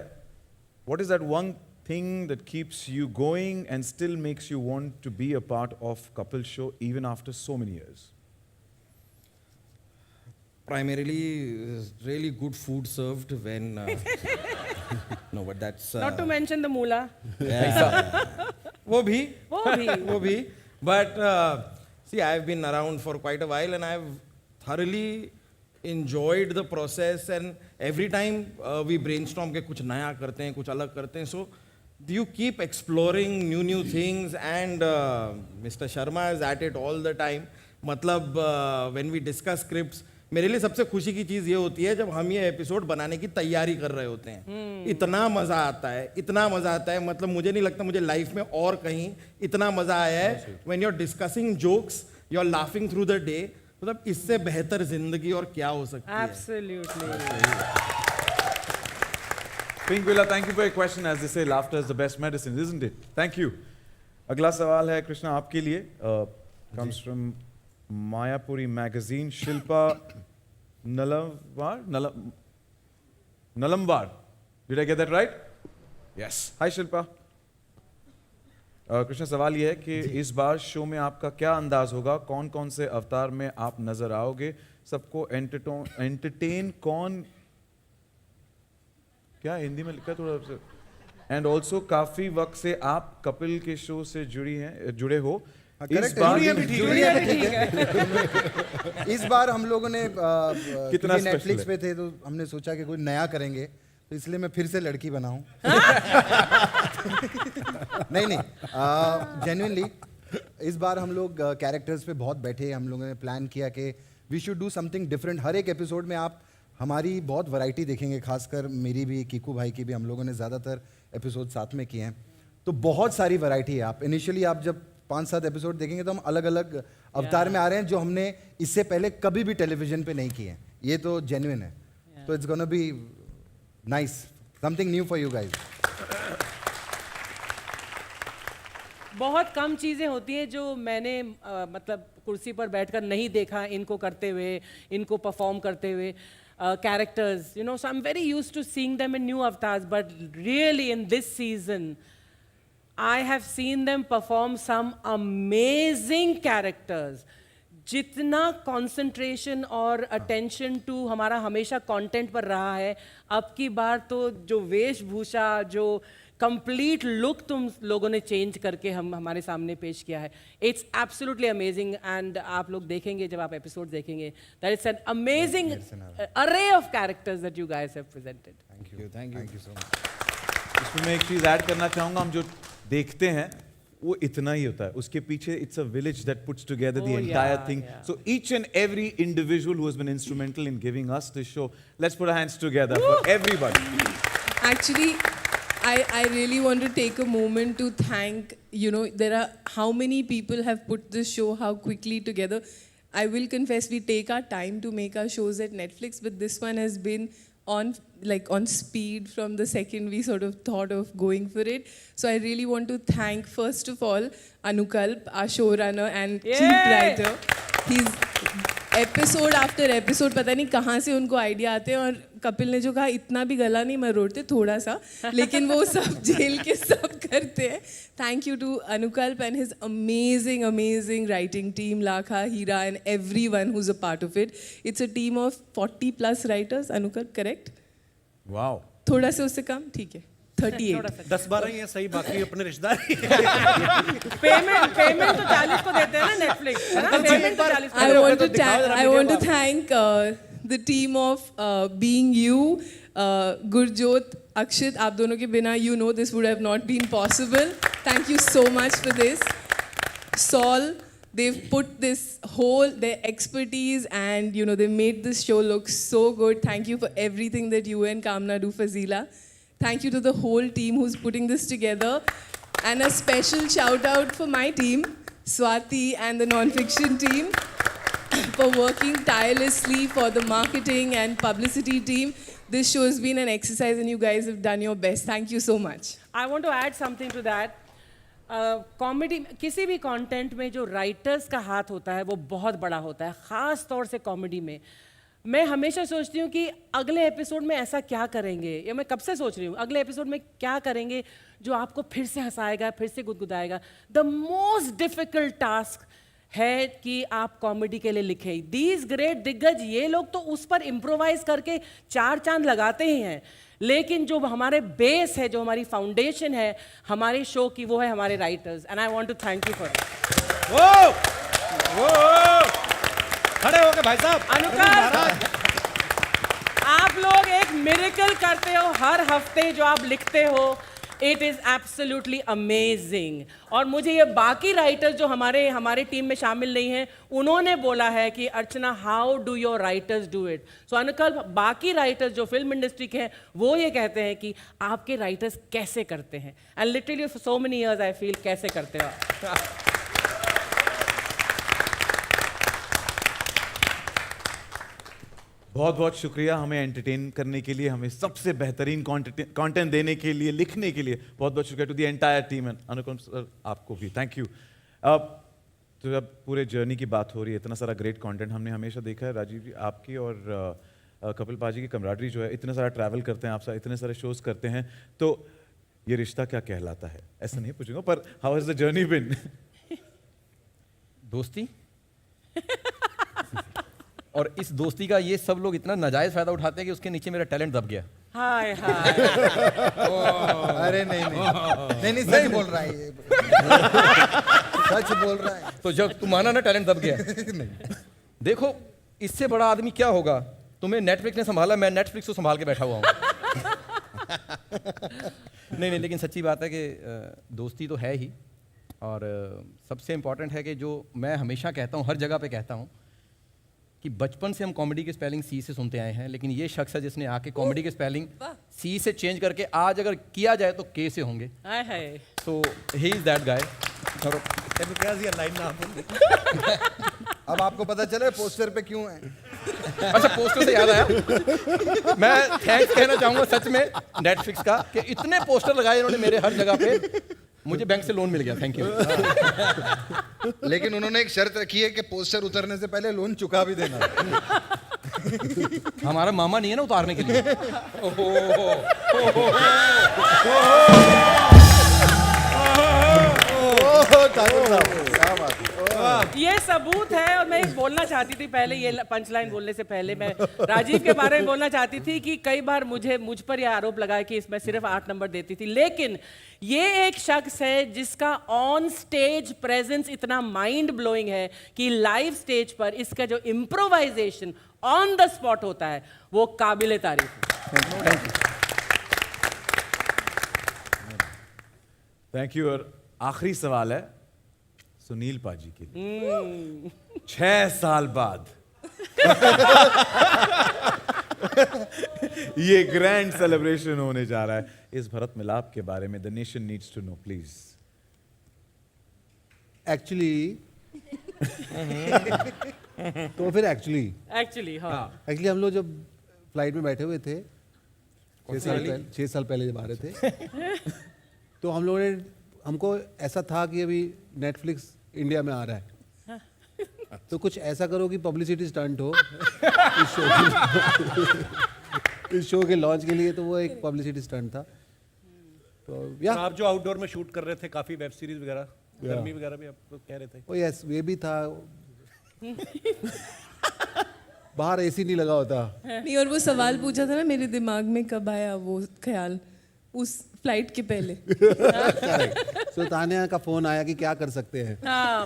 what is that one thing that keeps you going and still makes you want to be a part of Kapil show even after so many years? Primarily, really good food served when. No, but that's. Not to mention the moolah. वो भी. But see, I've been around for quite a while and I've thoroughly enjoyed the process, and every time we brainstorm के कुछ नया करते हैं, कुछ अलग करते हैं. So you keep exploring new things, and Mr. Sharma is at it all the time. मतलब when we discuss scripts, मेरे लिए सबसे खुशी की चीज़ ये होती है जब हम ये एपिसोड बनाने की तैयारी कर रहे होते हैं. इतना मज़ा आता है, मतलब मुझे नहीं लगता मुझे लाइफ में और कहीं इतना मज़ा आया है. when you're discussing jokes, you're laughing through the day. मतलब इससे बेहतर जिंदगी और क्या हो सकती है. Absolutely. Pink Villa, thank you for your question. As they say, laughter is the best medicine, isn't it? Thank you. अगला सवाल है कृष्णा आपके लिए. Comes from Mayapuri magazine. Shilpa Nalamwar. Did I get that right? Yes. Hi Shilpa. Krishna, सवाल ये है कि इस बार शो में आपका क्या अंदाज होगा? कौन कौन से अवतार में आप नजर आओगे? सबको एंटरटेन कौन, क्या हिंदी में लिखा थोड़ा सा. एंड ऑल्सो काफी वक्त से आप कपिल के शो से जुड़े हो. इस बार हम लोगों ने कितना नेटफ्लिक्स पे थे तो हमने सोचा कि कोई नया करेंगे, तो इसलिए मैं फिर से लड़की बनाऊं. नहीं, जेन्युइनली इस बार हम लोग कैरेक्टर्स पे बहुत बैठे. हम लोगों ने प्लान किया कि we should do something different. हर एक एपिसोड में आप हमारी बहुत वैरायटी देखेंगे, खासकर मेरी भी, कीकू भाई की भी. हम लोगों ने ज़्यादातर एपिसोड साथ में किए हैं, तो बहुत सारी वैरायटी है. आप इनिशियली आप जब 5-7 एपिसोड देखेंगे तो हम अलग अलग अवतार में आ रहे हैं जो हमने इससे पहले कभी भी टेलीविजन पे नहीं किए हैं. ये तो जेन्युइन है. तो it's gonna be nice, something new for you guys. बहुत कम चीज़ें होती हैं जो मैंने मतलब कुर्सी पर बैठकर नहीं देखा इनको करते हुए, इनको परफॉर्म करते हुए. Characters, you know, so I'm very used to seeing them in new avatars, but really in this season, I have seen them perform some amazing characters. जितना कंसंट्रेशन और अटेंशन टू हमारा हमेशा कंटेंट पर रहा है, अब की बार तो जो वेशभूषा, जो कंप्लीट लुक तुम लोगों ने चेंज करके हमारे सामने पेश किया है, इट्स एब्सोल्युटली अमेजिंग. एंड आप लोग देखेंगे जब आप एपिसोड देखेंगे, दैट इट्स एन अमेजिंग अरे of characters that you guys have presented. Thank you so much. इसमें मैं एक चीज ऐड करना चाहूंगा. हम जो देखते हैं वो इतना ही होता है, उसके पीछे it's a village that puts together the entire thing. So each and every individual who has been instrumental in giving us this show, let's put our hands together for everybody. Actually, I really want to take a moment to thank, you know, there are how many people have put this show how quickly together. I will confess we take our time to make our shows at Netflix, but this one has been on speed from the second we sort of thought of going for it. So I really want to thank first of all Anukalp, our showrunner and chief writer. He's episode after episode पता नहीं कहाँ से उनको आइडिया आते हैं, और कपिल ने जो कहा इतना भी गला नहीं मैं रोते थोड़ा सा, लेकिन वो सब झेल के सब करते हैं. Thank you to Anukalp and his amazing writing team, Lakha, Heera and everyone who is a part of it. It's a team of 40+ writers. Anukalp correct? Wow. थोड़ा से उससे कम, ठीक है 38. 10-12 ही है सही, बाकी अपने रिश्तेदार. पेमेंट तो 40 को देते हैं ना नेटफ्लिक्स, है ना? पेमेंट तो 40 को. I want to thank the team of Being You, Gurjot, Akshit. आप दोनों के बिना, you know, this would have not been possible. Thank you so much for this. Saul, they've put this whole, their expertise, and you know, they made this show look so good. Thank you for everything that you and Kamna do for Zila. Thank you to the whole team who's putting this together. And a special shout out for my team, Swati and the non-fiction team, for working tirelessly for the marketing and publicity team. This show has been an exercise and you guys have done your best. Thank you so much. I want to add something to that. Comedy, किसी भी कंटेंट में जो राइटर्स का हाथ होता है वो बहुत बड़ा होता है, ख़ास तौर से कॉमेडी में. मैं हमेशा सोचती हूँ कि अगले एपिसोड में ऐसा क्या करेंगे, या मैं कब से सोच रही हूँ अगले एपिसोड में क्या करेंगे जो आपको फिर से हंसाएगा, फिर से गुदगुदाएगा. द मोस्ट डिफिकल्ट टास्क है कि आप कॉमेडी के लिए लिखें. दीज ग्रेट दिग्गज, ये लोग तो उस पर इम्प्रोवाइज करके 4 चांद लगाते ही हैं, लेकिन जो हमारे बेस है, जो हमारी फाउंडेशन है हमारे शो की, वो है हमारे writers. And I want to thank you for it. खड़े हो गए भाई साहब. अनुकल्प, आप लोग एक मिरेकल करते हो हर हफ्ते जो आप लिखते हो. It is absolutely amazing. और मुझे ये बाकी राइटर्स जो हमारे टीम में शामिल नहीं हैं, उन्होंने बोला है कि Archana, how do your writers do it. So Anukalp, बाकी राइटर्स जो फिल्म इंडस्ट्री के हैं वो ये कहते हैं कि आपके राइटर्स कैसे करते हैं. And literally for so many years I feel कैसे करते हो आप. बहुत बहुत शुक्रिया हमें एंटरटेन करने के लिए, हमें सबसे बेहतरीन कंटेंट देने के लिए, लिखने के लिए. बहुत बहुत शुक्रिया to the entire team. And Anukalp sir, आपको भी थैंक यू. तो जब पूरे जर्नी की बात हो रही है, इतना सारा ग्रेट कंटेंट हमने हमेशा देखा है राजीव जी, आपकी और कपिल पाजी की कमराडरी जो है, इतने सारा ट्रैवल करते हैं आप साथ, इतने सारे शोज करते हैं, तो ये रिश्ता क्या कहलाता है ऐसा नहीं पूछूंगा, पर हाउ हैज द जर्नी बिन? दोस्ती. और इस दोस्ती का ये सब लोग इतना नाजायज फायदा उठाते हैं कि उसके नीचे मेरा टैलेंट दब गया. हाय हाय. अरे नहीं सच बोल रहा है ये. सच बोल रहा है. तो जब तुम माना ना टैलेंट दब गया. नहीं. देखो, इससे बड़ा आदमी क्या होगा. तुम्हें नेटफ्लिक्स ने संभाला, मैं नेटफ्लिक्स को संभाल के बैठा हुआ हूँ. नहीं, लेकिन सच्ची बात है कि दोस्ती तो है ही. और सबसे इम्पोर्टेंट है कि जो मैं हमेशा कहता हूँ, हर जगह पे कहता हूँ, कि बचपन से हम कॉमेडी की स्पेलिंग सी से सुनते आए हैं, लेकिन ये शख्स है जिसने आके कॉमेडी की स्पेलिंग सी से चेंज करके आज अगर किया जाए तो के से होंगे. हाय हाय. सो ही इज दैट गाय. अब आपको पता चले पोस्टर पे क्यों है। अच्छा पोस्टर से याद आया, मैं थैंक्स कहना चाहूंगा सच में नेटफ्लिक्स का कि इतने पोस्टर लगाए इन्होंने मेरे हर जगह पे, मुझे बैंक से लोन मिल गया, थैंक यू। लेकिन उन्होंने एक शर्त रखी है कि पोस्टर उतरने से पहले लोन चुका भी देना। हमारा मामा नहीं है ना उतारने के लिए। ये सबूत है। और मैं एक बोलना चाहती थी पहले, ये पंच लाइन बोलने से पहले मैं राजीव के बारे में बोलना चाहती थी कि कई बार मुझ पर यह आरोप लगा कि इसमें सिर्फ 8 नंबर देती थी, लेकिन ये एक शख्स है जिसका ऑन स्टेज प्रेजेंस इतना माइंड ब्लोइंग है कि लाइव स्टेज पर इसका जो इम्प्रोवाइजेशन ऑन द स्पॉट होता है वो काबिले तारीफ है। Thank you. और आखिरी सवाल है सुनील पाजी के लिए। 6 साल बाद ये ग्रैंड सेलिब्रेशन होने जा रहा है, इस भरत मिलाप के बारे में the nation needs to know please. Actually तो फिर एक्चुअली हम लोग जब फ्लाइट में बैठे हुए थे 6 साल पहले जब आ रहे थे तो हम लोगों ने, हमको ऐसा था कि अभी नेटफ्लिक्स इंडिया में आ रहा है, तो कुछ ऐसा करो कि पब्लिसिटी स्टंट हो इस शो के लॉन्च के लिए। तो वो एक पब्लिसिटी स्टंट था। तो या आप जो आउटडोर में शूट कर रहे थे काफी वेब सीरीज वगैरह, गर्मी वगैरह भी आप कह रहे थे। ओ यस, ये भी था। बाहर एसी नहीं लगा होता। नहीं, और वो सवाल पूछा था ना, मेरे दिमाग में कब आया वो ख्याल उस फ्लाइट के पहले। सो तानिया का फोन आया कि क्या कर सकते हैं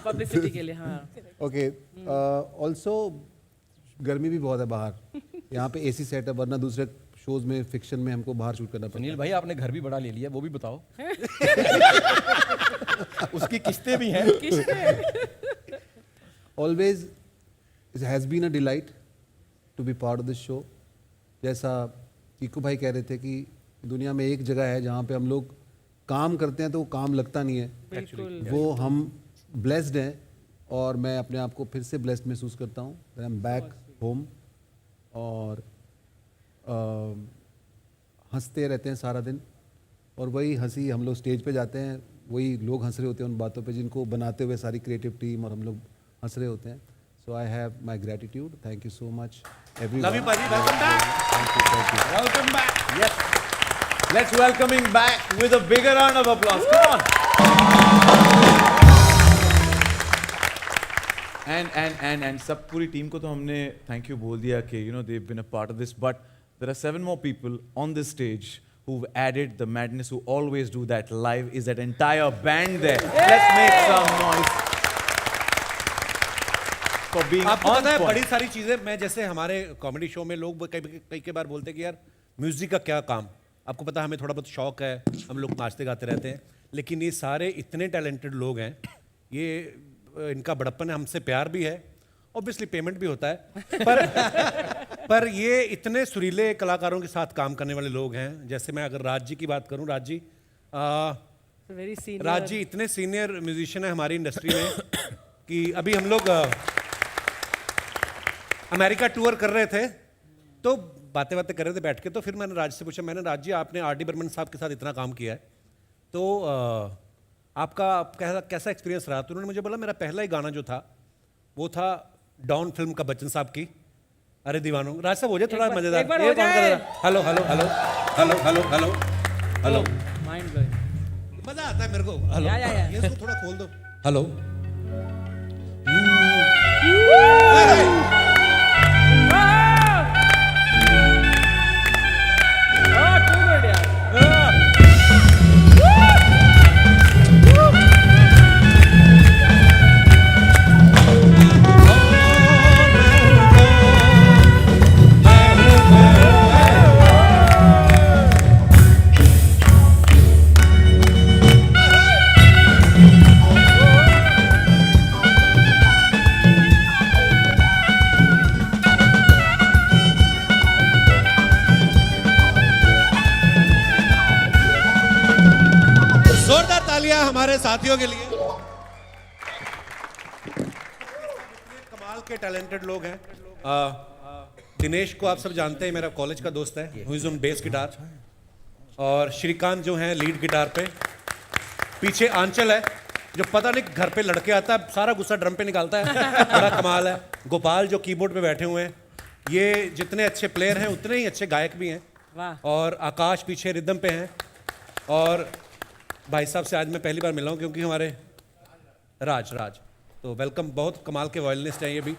पब्लिसिटी के लिए। हाँ ओके। ऑल्सो गर्मी भी बहुत है बाहर, यहाँ पे एसी सेट है, वरना दूसरे शोज में फिक्शन में हमको बाहर शूट करना पड़ता है। सुनील भाई आपने घर भी बड़ा ले लिया, वो भी बताओ। उसकी किस्तें भी हैं। Always it has been a delight to be part of this show. जैसा चीकू भाई कह रहे थे कि दुनिया में एक जगह है जहाँ पे हम लोग काम करते हैं तो वो काम लगता नहीं है। वो हम ब्लेस्ड हैं और मैं अपने आप को फिर से ब्लेस्ड महसूस करता हूँ। आई एम बैक होम और हंसते रहते हैं सारा दिन, और वही हंसी हम लोग स्टेज पे जाते हैं, वही लोग हंस रहे होते हैं उन बातों पे जिनको बनाते हुए सारी क्रिएटिव टीम और हम लोग हंस रहे होते हैं। So I have my gratitude. Thank you so much everyone. Love you paaji, welcome back. Welcome back. Yes, let's welcome him back with a bigger round of applause. Come on. And सब पूरी टीम को तो हमने थैंक यू बोल दिया कि you know they have been a part of this, but there are 7 more people on this stage who've added the madness, who always do that live, is that entire band there. Let's make some noise for being आपको on पता है point. बड़ी सारी चीजें, मैं जैसे हमारे कॉमेडी शो में लोग कई बार बोलते हैं कि यार म्यूजिक का क्या काम। आपको पता है हमें थोड़ा बहुत शौक है, हम लोग नाचते गाते रहते हैं, लेकिन ये सारे इतने टैलेंटेड लोग हैं, ये इनका बड़प्पन है, हमसे प्यार भी है, ऑब्वियसली पेमेंट भी होता है, पर ये इतने सुरीले कलाकारों के साथ काम करने वाले लोग हैं। जैसे मैं अगर राज जी की बात करूं, राज जी इतने सीनियर म्यूजिशियन है हमारी इंडस्ट्री में कि अभी हम लोग अमेरिका टूर कर रहे थे तो बातें कर रहे थे बैठ के, तो फिर मैंने राज से पूछा, मैंने राज जी आपने आर.डी. बर्मन साहब के साथ इतना काम किया है तो आपका कैसा एक्सपीरियंस रहा? तो उन्होंने मुझे बोला मेरा पहला ही गाना जो था वो था डॉन फिल्म का बच्चन साहब की अरे दीवानों। राज साहब हो जाए थोड़ा मजेदार। Hello hello hello hello hello hello hello, mind blowing, मजा आता है मेरे को। हेलो ये इसको थोड़ा खोल दो। हेलो जोरदार तालियां हमारे साथियों के लिए। कमाल के टैलेंटेड लोग हैं। दिनेश को आप सब जानते हैं, मेरा कॉलेज का दोस्त है, who is on bass guitar. और श्रीकांत जो हैं लीड गिटार पे। पीछे आंचल है जो पता नहीं घर पे लड़के आता है, सारा गुस्सा ड्रम पे निकालता है, बड़ा कमाल है। गोपाल जो कीबोर्ड पे बैठे हुए हैं। ये जितने अच्छे प्लेयर हैं उतने ही अच्छे गायक भी हैं। वाह। और आकाश पीछे रिदम पे हैं। और भाई साहब से आज मैं पहली बार मिला हूँ क्योंकि हमारे राज तो वेलकम। बहुत कमाल के वॉयलिनिस्ट हैं ये भी,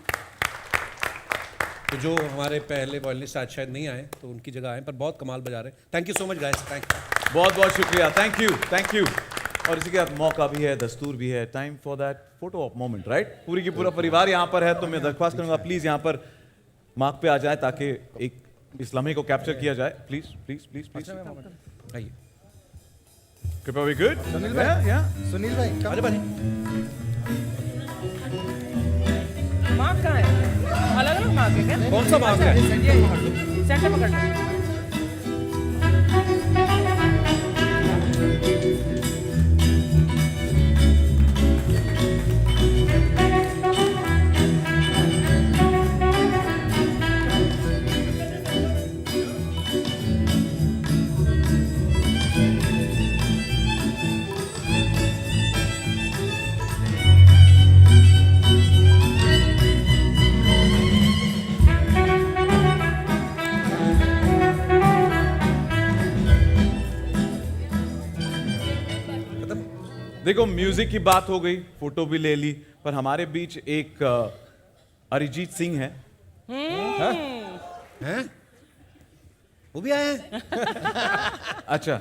तो जो हमारे पहले वॉयलिनिस्ट आज शायद नहीं आए तो उनकी जगह आए, पर बहुत कमाल बजा रहे हैं। Thank you so much guys, thank you, बहुत बहुत शुक्रिया, थैंक यू। और इसी के साथ मौका भी है, दस्तूर भी है, time for that photo of moment, right. पूरी की पूरा परिवार यहाँ पर है, तो मैं दरख्वास्त करूंगा प्लीज यहाँ पर मार्क पे आ जाए ताकि एक इस लम्हे को कैप्चर किया जाए। प्लीज प्लीज प्लीज प्लीज आइए। कृपया वी गुड। सुनील भाई अरे भाई मार्क कहाँ है? अलग अलग मार्क है क्या? कौन सा मार्क है? सेंटर पकड़ना। देखो म्यूजिक की बात हो गई, फोटो भी ले ली, पर हमारे बीच एक अरिजीत सिंह है। हैं? वो भी आए हैं? अच्छा,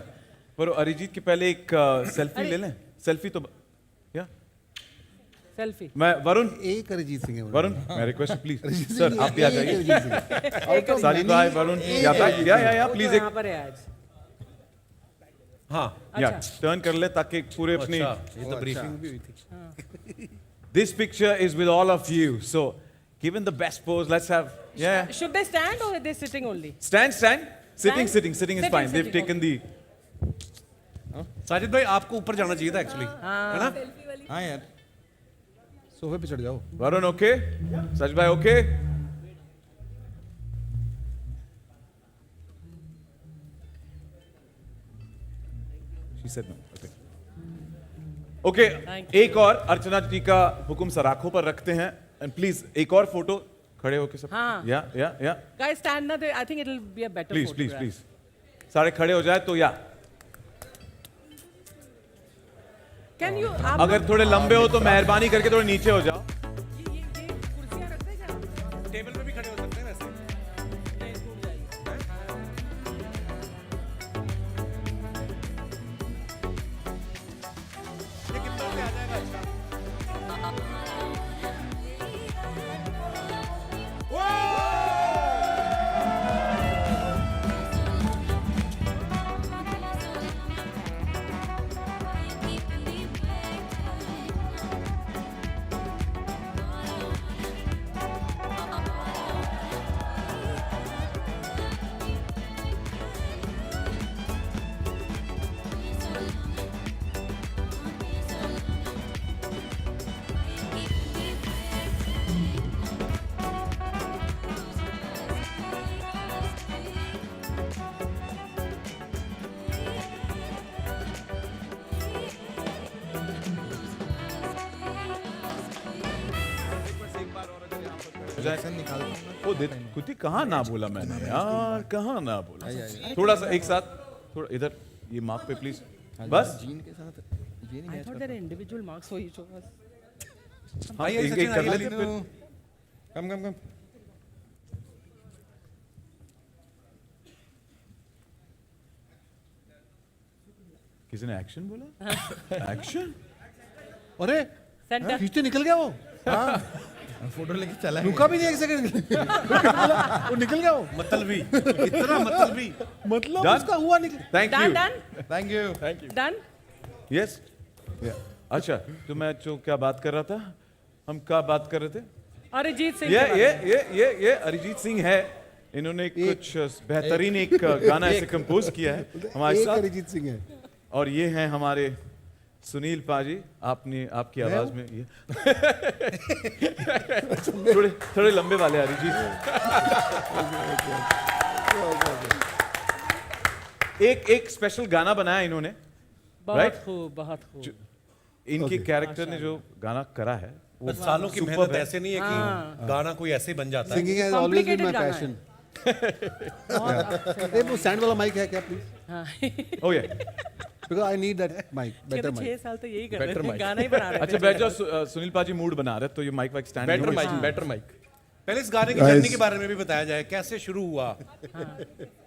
पर अरिजीत के पहले एक सेल्फी ले लें। सेल्फी तो या सेल्फी। मैं वरुण, एक अरिजीत सिंह है वरुण मैं रिक्वेस्ट प्लीज सर आप भी आ जाइए। साजिद भाई, वरुण या प्लीज एक यहाँ पर है आज। हाँ या टर्न कर ले ताकि पूरे अपनी ये तो ब्रीफिंग भी हुई थी। This picture is with all of you, so given the best pose, let's have Should they stand or are they sitting only? stand. Sitting is fine. They've taken the. Sajid भाई आपको ऊपर जाना चाहिए था एक्चुअली, है ना? हाँ यार, सोफे पे चढ़ जाओ। Varun okay? Sajid bhai okay? She said no. Okay. Okay. एक और अर्चना जी का हुक्म सर आंखों पर रखते हैं, एंड प्लीज एक और फोटो खड़े होके सब। हाँ। या Guys, stand now. I think it'll be a better please photograph. Please सारे खड़े हो जाए तो या Can you? अगर थोड़े लंबे हो तो मेहरबानी करके थोड़े नीचे हो जाओ। ये कुर्सियाँ रख दें क्या? टेबल पे भी खड़े हो सकते हैं वैसे। ये कितना पे आ जाएगा? अच्छा ओ कुछ कहाँ ना बोला मैंने यार, कहाँ ना बोला। थोड़ा सा एक साथ, थोड़ा इधर ये मार्क पे प्लीज, बस जीन के साथ ये नहीं I thought there are individual marks for each of us. हाँ, एक कर लेते फिर। कम किसी ने एक्शन बोला? एक्शन? अरे Center. खींचते निकल गया वो। फोटो लेके चला है। रुका भी नहीं एक सेकंड। वो निकल गया वो। मतलबी, इतना मतलबी, मतलब Done? उसका हुआ निकल। Thank Done, you. done, thank you. done. Yes अच्छा, तो मैं जो क्या बात कर रहा था, हम क्या बात कर रहे थे? अरिजीत सिंह। ये अरिजीत सिंह है। इन्होंने कुछ बेहतरीन एक गाना ऐसे कंपोज किया है हमारे एक साथ, अरिजीत सिंह है। और ये हैं हमारे सुनील पाजी, आपकी आवाज में ये थोड़े थोड़े लंबे वाले अरिजीत। एक स्पेशल गाना बनाया इन्होंने, बहुत खूब, बहुत खूब। इनके कैरेक्टर ने जो गाना करा है वो सालों की मेहनत ऐसे नहीं है कि गाना कोई ऐसे ही बन जाता है। Singing has always been my Complicated passion. वो स्टैंड वाला माइक है क्या please? Oh yeah because I need that mic, better mic. 6 साल तो यही कर Better रहे थे, mic. गाना ही बना रहे थे। अच्छा बैठ जाओ, सुनील पाजी मूड बना रहे, तो ये माइक वाइक stand better mic, better mic. पहले इस गाने की जर्नी के बारे में भी बताया जाए, कैसे शुरू हुआ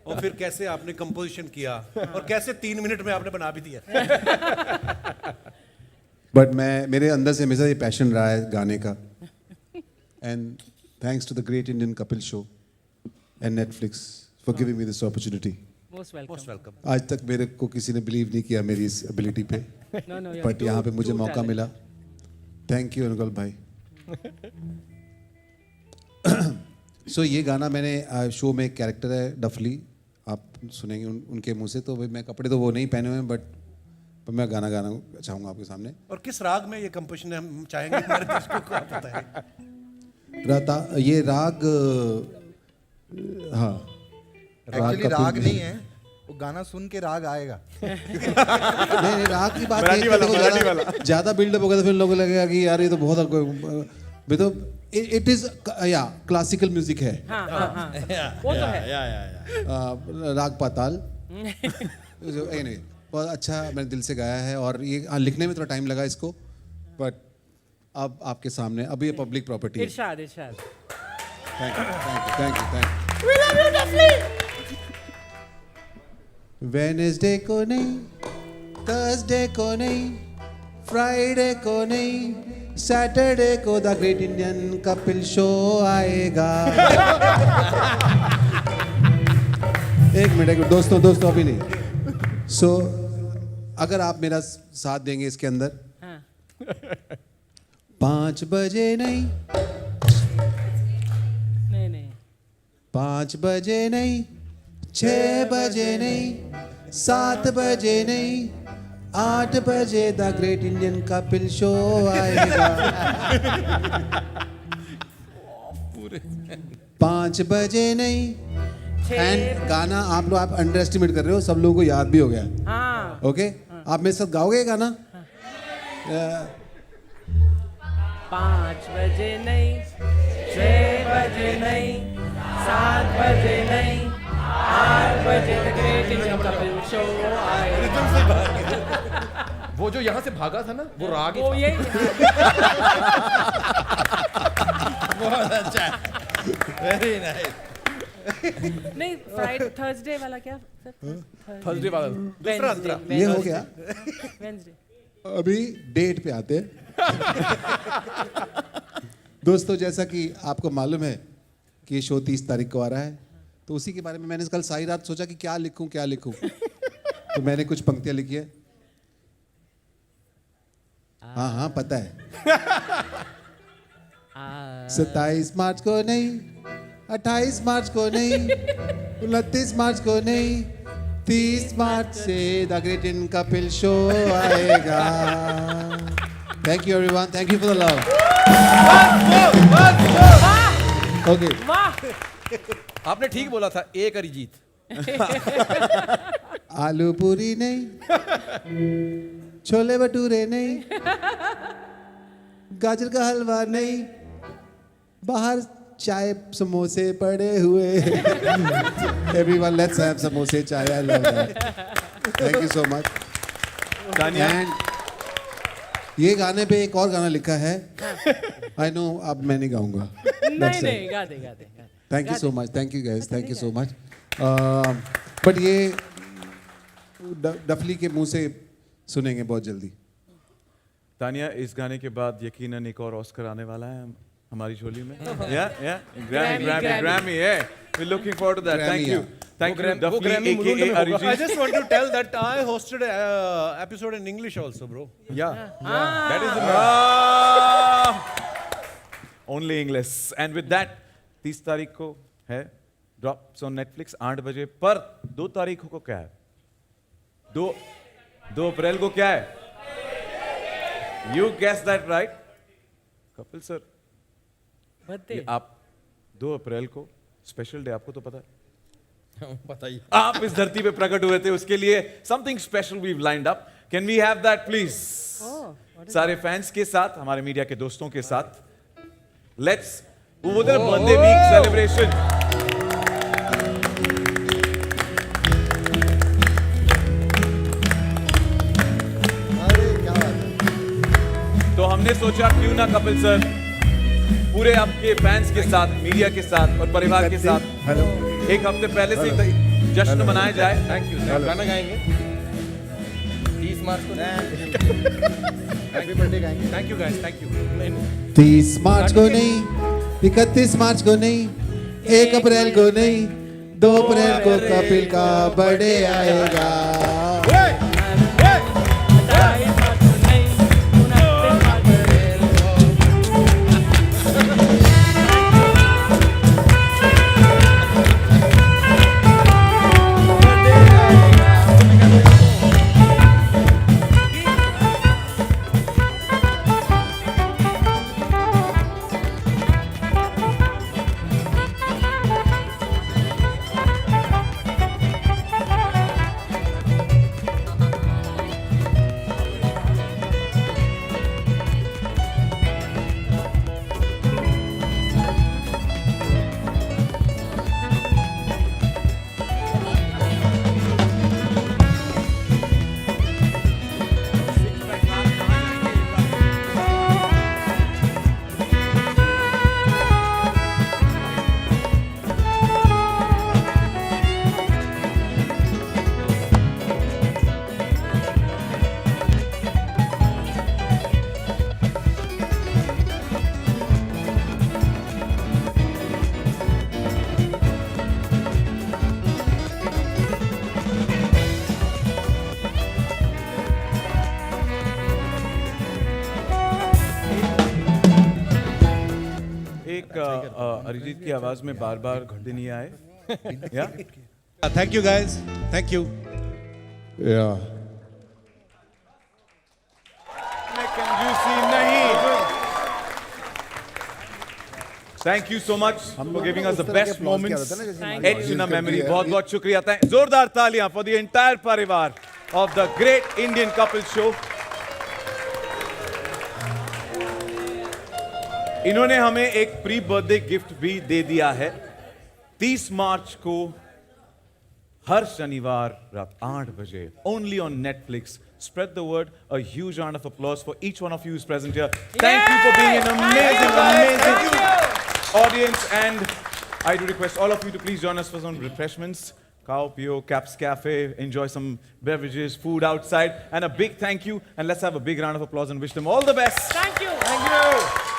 और फिर कैसे आपने कंपोजिशन किया और कैसे 3 मिनट में आपने बना भी दिया। बट मेरे अंदर से हमेशा ये पैशन रहा है गाने का, and thanks to the great Indian Kapil show and Netflix for giving me this opportunity. Most welcome. आज तक मेरे को किसी ने बिलीव नहीं किया मेरी इस एबिलिटी पे, बट यहाँ पे मुझे मौका मिला। थैंक यू अनुगल भाई। सो ये गाना मैंने शो में एक कैरेक्टर है डफली, आप सुनेंगे उनके मुंह से। तो भाई मैं कपड़े तो वो नहीं पहने हुए हैं, बट मैं गाना गाना चाहूँगा आपके सामने। और किस राग में ये कंपोजिशन है, हम चाहेंगे हमारे दर्शकों को आप बताएं। ये राग, हाँ एक्चुअली राग नहीं है, वो गाना सुन के राग आएगा। नहीं राग की बात नहीं है, ज्यादा बिल्डअप होगा तो फिर लोगों को लगेगा कि यार ये तो बहुत तो इट इज या क्लासिकल म्यूजिक है। वो तो है। राग पाताल anyway, बहुत अच्छा मैंने दिल से गाया है, और ये लिखने में थोड़ा टाइम लगा इसको, बट अब आपके सामने, अब ये पब्लिक प्रॉपर्टी है। इरशाद। Thank you. वेडनेसडे को नहीं, थर्सडे को नहीं, फ्राइडे को नहीं, सैटरडे को the great Indian Kapil show आएगा। एक मिनट दोस्तों अभी नहीं। सो अगर आप मेरा साथ देंगे इसके अंदर, 5 बजे नहीं, 5 बजे नहीं, 6 बजे नहीं, 7 बजे नहीं, 8 बजे the great Indian Kapil show आएगा। 5 बजे नहीं, एंड गाना आप लोग अंडर एस्टिमेट कर रहे हो, सब लोगों को याद भी हो गया। ओके, आप मेरे साथ गाओगे गाना? 5 बजे नहीं, 6 बजे नहीं, 7 बजे नहीं, 8 बजे the great Indian Kapil show आएगा। वो जो यहाँ से भागा था ना, वो राग ही वो था। यही बहुत अच्छा, वेरी नाइस। नहीं, फ्राइडे थर्सडे वाला क्या? थर्सडे वाला ये हो गया। वेडनेसडे। अभी डेट पे आते हैं। दोस्तों, जैसा कि आपको मालूम है कि ये शो 30 तारीख को आ रहा है, तो उसी के बारे में मैंने कल सारी रात सोचा कि क्या लिखूं। तो मैंने कुछ पंक्तियां लिखी है। हाँ पता है। 27 मार्च को नहीं, 28 मार्च को नहीं, 29 मार्च को नहीं, 30 मार्च से the great Indian Kapil show आएगा। Thank you everyone, thank you for the love. Okay, आपने ठीक बोला था, एक अरिजीत। आलू पूरी नहीं, छोले भटूरे नहीं, गाजर का हलवा नहीं, बाहर चाय समोसे पड़े हुए। एवरीवन लेट्स हैव समोसे चाय, I love that. Thank you so much. And ये गाने पे एक और गाना लिखा है, आई नो, अब मैं नहीं गाऊंगा। नहीं, गा दे। Thank you so much, thank you guys, thank you so much. But ये डफली के मुंह से सुनेंगे बहुत जल्दी। तानिया, इस गाने के बाद यकीनन एक और ऑस्कर आने वाला है हमारी झोली में। Grammy, yeah. We're looking forward to that. Thank you. Thank you, Duffy, aka Arijit. I just want to tell that I hosted an episode in English also, bro. Yeah. That is only English. And with that, 30 तारीख को है ड्रॉप्स ऑन नेटफ्लिक्स 8 बजे पर। 2 तारीख को क्या है? 2 अप्रैल को क्या है? You guessed that right. Kapil sir, birthday आप 2 अप्रैल को स्पेशल डे, आपको तो पता है, बताइए। आप इस धरती पे प्रकट हुए थे, उसके लिए something special we lined up. Can we have that please? सारे फैंस के साथ, हमारे मीडिया के दोस्तों के साथ, लेट्स वो बर्थडे वीक सेलिब्रेशन। अरे क्या बात है। तो हमने सोचा क्यों ना कपिल सर पूरे आपके फैंस के साथ, मीडिया के साथ और परिवार के साथ एक हफ्ते पहले से ही जश्न मनाया जाए। Thank you. गाना गाएंगे 30 मार्च को। हैप्पी बर्थडे गाएंगे। Thank you guys, thank you. 30 मार्च को नहीं, 31 मार्च को नहीं, 1 अप्रैल को नहीं, 2 अप्रैल को कपिल का बर्थडे आएगा। अरिजीत की आवाज में बार बार घंटे नहीं आए। या thank you guys, thank you. कंजूसी नहीं। Thank you so much for giving us the best moments H in a memory. बहुत बहुत शुक्रिया। जोरदार तालियां फॉर द एंटायर परिवार of the great Indian couple show. इन्होंने हमें एक प्री बर्थडे गिफ्ट भी दे दिया है। 30 मार्च को हर शनिवार रात 8 बजे only on Netflix. Spread the word. A huge round of applause for each one of you who's present here. Thank you for being an amazing audience. And I do request all of you to please join us for some refreshments. Kao Pio, Caps Cafe, enjoy some beverages, food outside. And a big thank you. And let's have a big round of applause and wish them all the best. Thank you. Thank you.